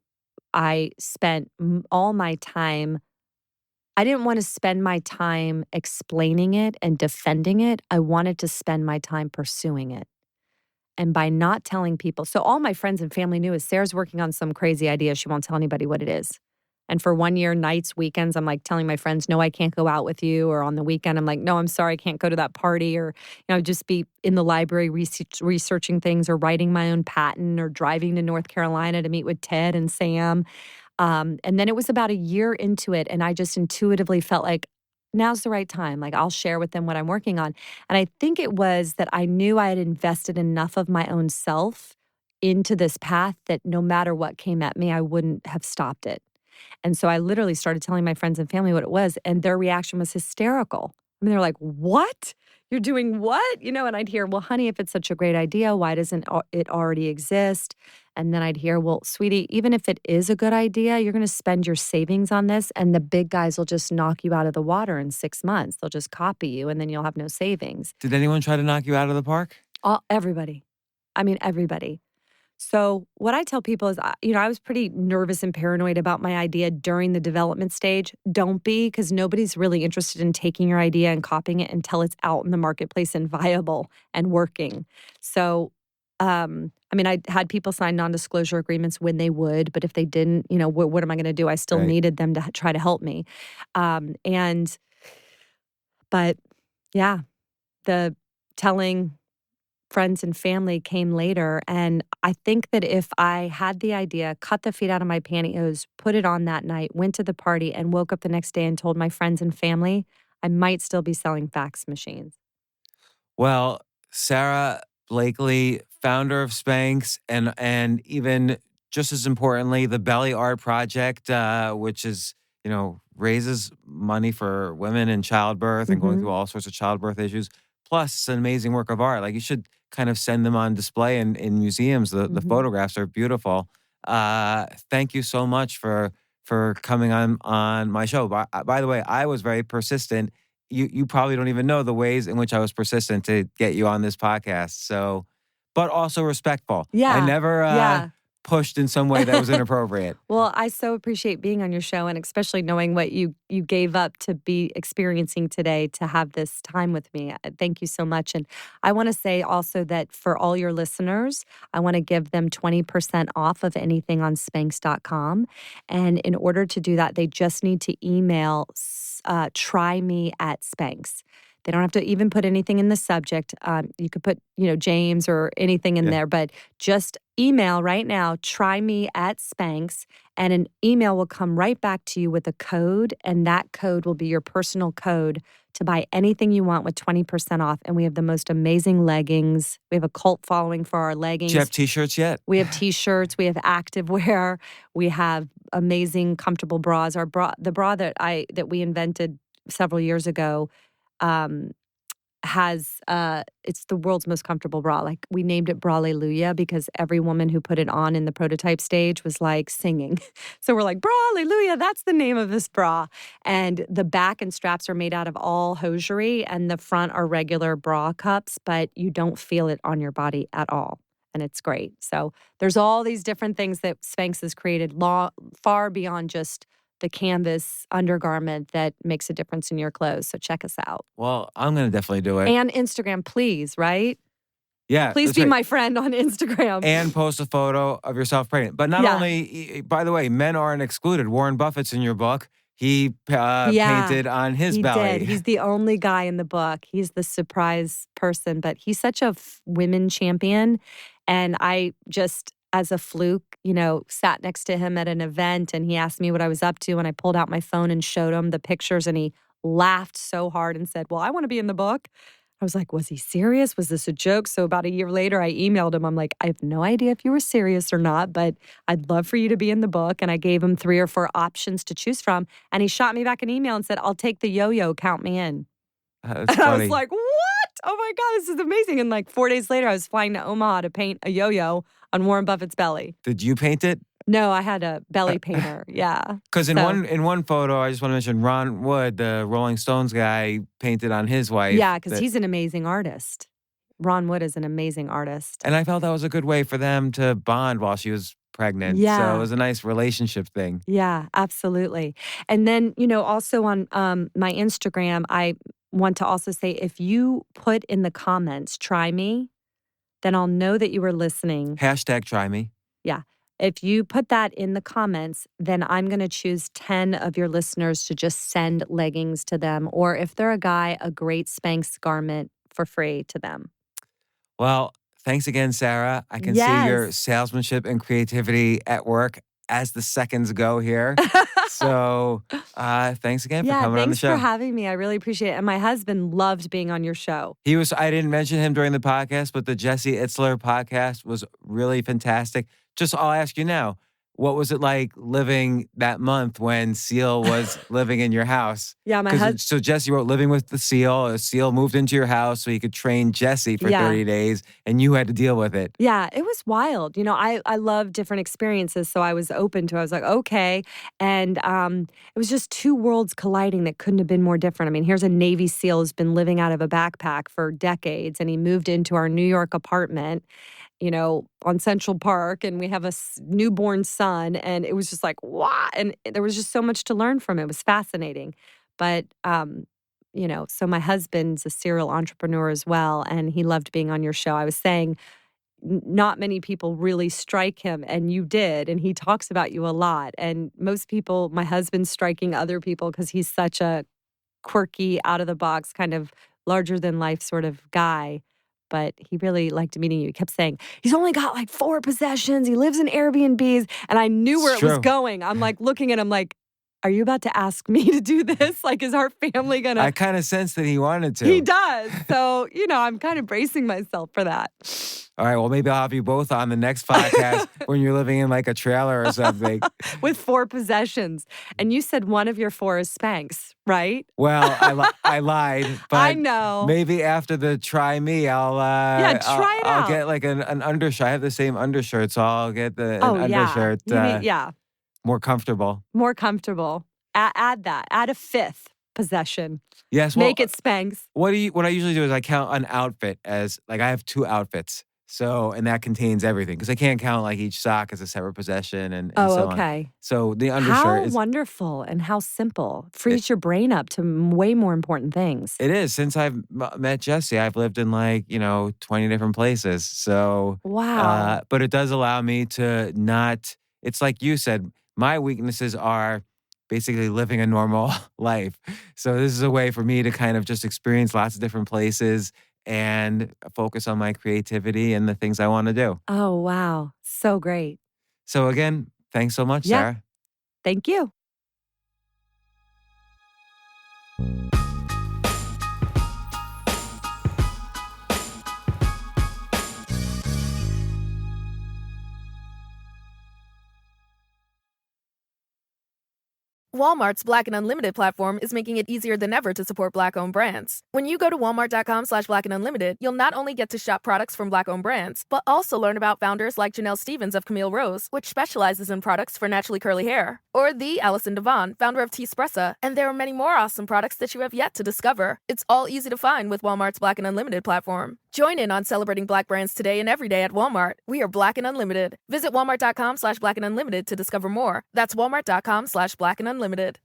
I spent all my time. I didn't want to spend my time explaining it and defending it. I wanted to spend my time pursuing it. And by not telling people, so all my friends and family knew is Sarah's working on some crazy idea. She won't tell anybody what it is. And for 1 year, nights, weekends, I'm like telling my friends, no, I can't go out with you. Or on the weekend, I'm like, no, I'm sorry, I can't go to that party. Or, just be in the library researching things or writing my own patent or driving to North Carolina to meet with Ted and Sam. And then it was about a year into it. And I just intuitively felt like, now's the right time. Like, I'll share with them what I'm working on. And I think it was that I knew I had invested enough of my own self into this path that no matter what came at me, I wouldn't have stopped it. And so I literally started telling my friends and family what it was, and their reaction was hysterical. I mean, they're like, "What? You're doing what?" And I'd hear, "Well, honey, if it's such a great idea, why doesn't it already exist?" And then I'd hear, "Well, sweetie, even if it is a good idea, you're going to spend your savings on this, and the big guys will just knock you out of the water in 6 months. They'll just copy you, and then you'll have no savings." Did anyone try to knock you out of the park? Everybody. I mean, everybody. So what I tell people is, I was pretty nervous and paranoid about my idea during the development stage. Don't be, because nobody's really interested in taking your idea and copying it until it's out in the marketplace and viable and working. So, I had people sign non-disclosure agreements when they would, but if they didn't, what am I going to do? I still Right. needed them to try to help me. But yeah, the telling friends and family came later. And I think that if I had the idea, cut the feet out of my pantyhose, put it on that night, went to the party, and woke up the next day and told my friends and family, I might still be selling fax machines. Well, Sara Blakely, founder of Spanx, and even just as importantly, the Belly Art Project, which is raises money for women in childbirth and going through all sorts of childbirth issues. Plus, it's an amazing work of art. Like, you should kind of send them on display in museums. The photographs are beautiful. Thank you so much for coming on my show. By the way, I was very persistent. You probably don't even know the ways in which I was persistent to get you on this podcast. So, but also respectful. Yeah. I never Yeah. pushed in some way that was inappropriate. Well, I so appreciate being on your show, and especially knowing what you gave up to be experiencing today to have this time with me. Thank you so much. And I want to say also that for all your listeners, I want to give them 20% off of anything on Spanx.com. And in order to do that, they just need to email try me at Spanx. They don't have to even put anything in the subject. You could put, James or anything in there, but just email right now, try me at Spanx, and an email will come right back to you with a code, and that code will be your personal code to buy anything you want with 20% off. And we have the most amazing leggings. We have a cult following for our leggings. Do you have T-shirts yet? We have T-shirts. We have activewear. We have amazing, comfortable bras. The bra that we invented several years ago has it's the world's most comfortable bra. Like, we named it Braleluya because every woman who put it on in the prototype stage was like singing. So we're like, Braleluya, that's the name of this bra. And the back and straps are made out of all hosiery, and the front are regular bra cups, but you don't feel it on your body at all. And it's great. So there's all these different things that Spanx has created far beyond just the canvas undergarment that makes a difference in your clothes. So check us out. Well, I'm going to definitely do it. And Instagram, please, right? Yeah. Please that's be right. my friend on Instagram. And post a photo of yourself pregnant. But not only, by the way, men aren't excluded. Warren Buffett's in your book. He painted on his belly. He did. He's the only guy in the book. He's the surprise person, but he's such a women champion. And I just, as a fluke, sat next to him at an event, and he asked me what I was up to, and I pulled out my phone and showed him the pictures, and he laughed so hard and said, well, I want to be in the book. I was like, was he serious? Was this a joke? So about a year later, I emailed him. I'm like, I have no idea if you were serious or not, but I'd love for you to be in the book. And I gave him 3 or 4 options to choose from. And he shot me back an email and said, I'll take the yo-yo, count me in. That's and funny. I was like, what? Oh my God, this is amazing. And like 4 days later, I was flying to Omaha to paint a yo-yo on Warren Buffett's belly. Did you paint it? No, I had a belly painter. Yeah. Because in one photo, I just want to mention Ron Wood, the Rolling Stones guy, painted on his wife. Yeah, because he's an amazing artist. Ron Wood is an amazing artist. And I felt that was a good way for them to bond while she was pregnant. Yeah. So it was a nice relationship thing. Yeah, absolutely. And then, also on my Instagram, I want to also say, if you put in the comments, try me, then I'll know that you were listening. Hashtag try me. Yeah. If you put that in the comments, then I'm going to choose 10 of your listeners to just send leggings to them. Or if they're a guy, a great Spanx garment for free to them. Well, thanks again, Sara. I can see your salesmanship and creativity at work as the seconds go here. So thanks again for coming on the show. Thanks for having me. I really appreciate it. And my husband loved being on your show. I didn't mention him during the podcast, but the Jesse Itzler podcast was really fantastic. I'll ask you now, what was it like living that month when Seal was living in your house? Yeah, my husband. So Jesse wrote Living with the Seal. A seal moved into your house so he could train Jesse for 30 days, and you had to deal with it. Yeah, it was wild. I love different experiences, so I was open to it. I was like, okay. And it was just 2 worlds colliding that couldn't have been more different. I mean, here's a Navy SEAL who's been living out of a backpack for decades, and he moved into our New York apartment, on Central Park, and we have a newborn son, and it was just like, wow. And there was just so much to learn from it. It was fascinating. But, so my husband's a serial entrepreneur as well, and he loved being on your show. I was saying, not many people really strike him, and you did, and he talks about you a lot. And most people, my husband's striking other people because he's such a quirky, out-of-the-box, kind of larger-than-life sort of guy. But he really liked meeting you. He kept saying, he's only got like 4 possessions. He lives in Airbnbs. And I knew where it was going. I'm like looking at him like, Are you about to ask me to do this? Like, is our family going to? I kind of sense that he wanted to. He does. So, I'm kind of bracing myself for that. All right, well, maybe I'll have you both on the next podcast when you're living in like a trailer or something. With 4 possessions. And you said one of your 4 is Spanx, right? Well, I lied, but I know. maybe after the try me, I'll try it I'll out. get like an undershirt. I have the same undershirt, so I'll get an undershirt. More comfortable. More comfortable. Add that. Add a 5th possession. Yes. Well, make it Spanx. What I usually do is I count an outfit as like I have 2 outfits. So, and that contains everything because I can't count like each sock as a separate possession and so okay. on. So the undershirt is wonderful and how simple. Frees your brain up to way more important things. It is. Since I've met Jesse, I've lived in 20 different places. So, wow. But it does allow me to not, it's like you said, my weaknesses are basically living a normal life. So this is a way for me to kind of just experience lots of different places and focus on my creativity and the things I want to do. Oh, wow. So great. So again, thanks so much, Sarah. Thank you. Walmart's Black and Unlimited platform is making it easier than ever to support Black-owned brands. When you go to walmart.com/Black and Unlimited, you'll not only get to shop products from Black-owned brands, but also learn about founders like Janelle Stevens of Camille Rose, which specializes in products for naturally curly hair, or the Allison Devon, founder of T-Spressa, and there are many more awesome products that you have yet to discover. It's all easy to find with Walmart's Black and Unlimited platform. Join in on celebrating Black brands today and every day at Walmart. We are Black and Unlimited. Visit walmart.com/Black and Unlimited to discover more. That's walmart.com/Black and Unlimited.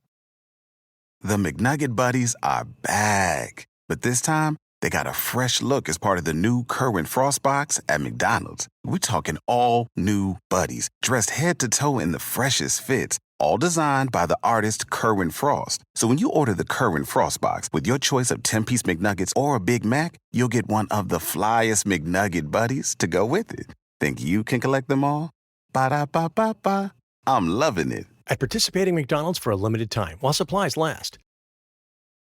The McNugget Buddies are back. But this time, they got a fresh look as part of the new Kerwin Frost box at McDonald's. We're talking all new buddies, dressed head to toe in the freshest fits, all designed by the artist Kerwin Frost. So when you order the Kerwin Frost box with your choice of 10-piece McNuggets or a Big Mac, you'll get one of the flyest McNugget Buddies to go with it. Think you can collect them all? Ba-da-ba-ba-ba. I'm loving it. At participating McDonald's for a limited time while supplies last.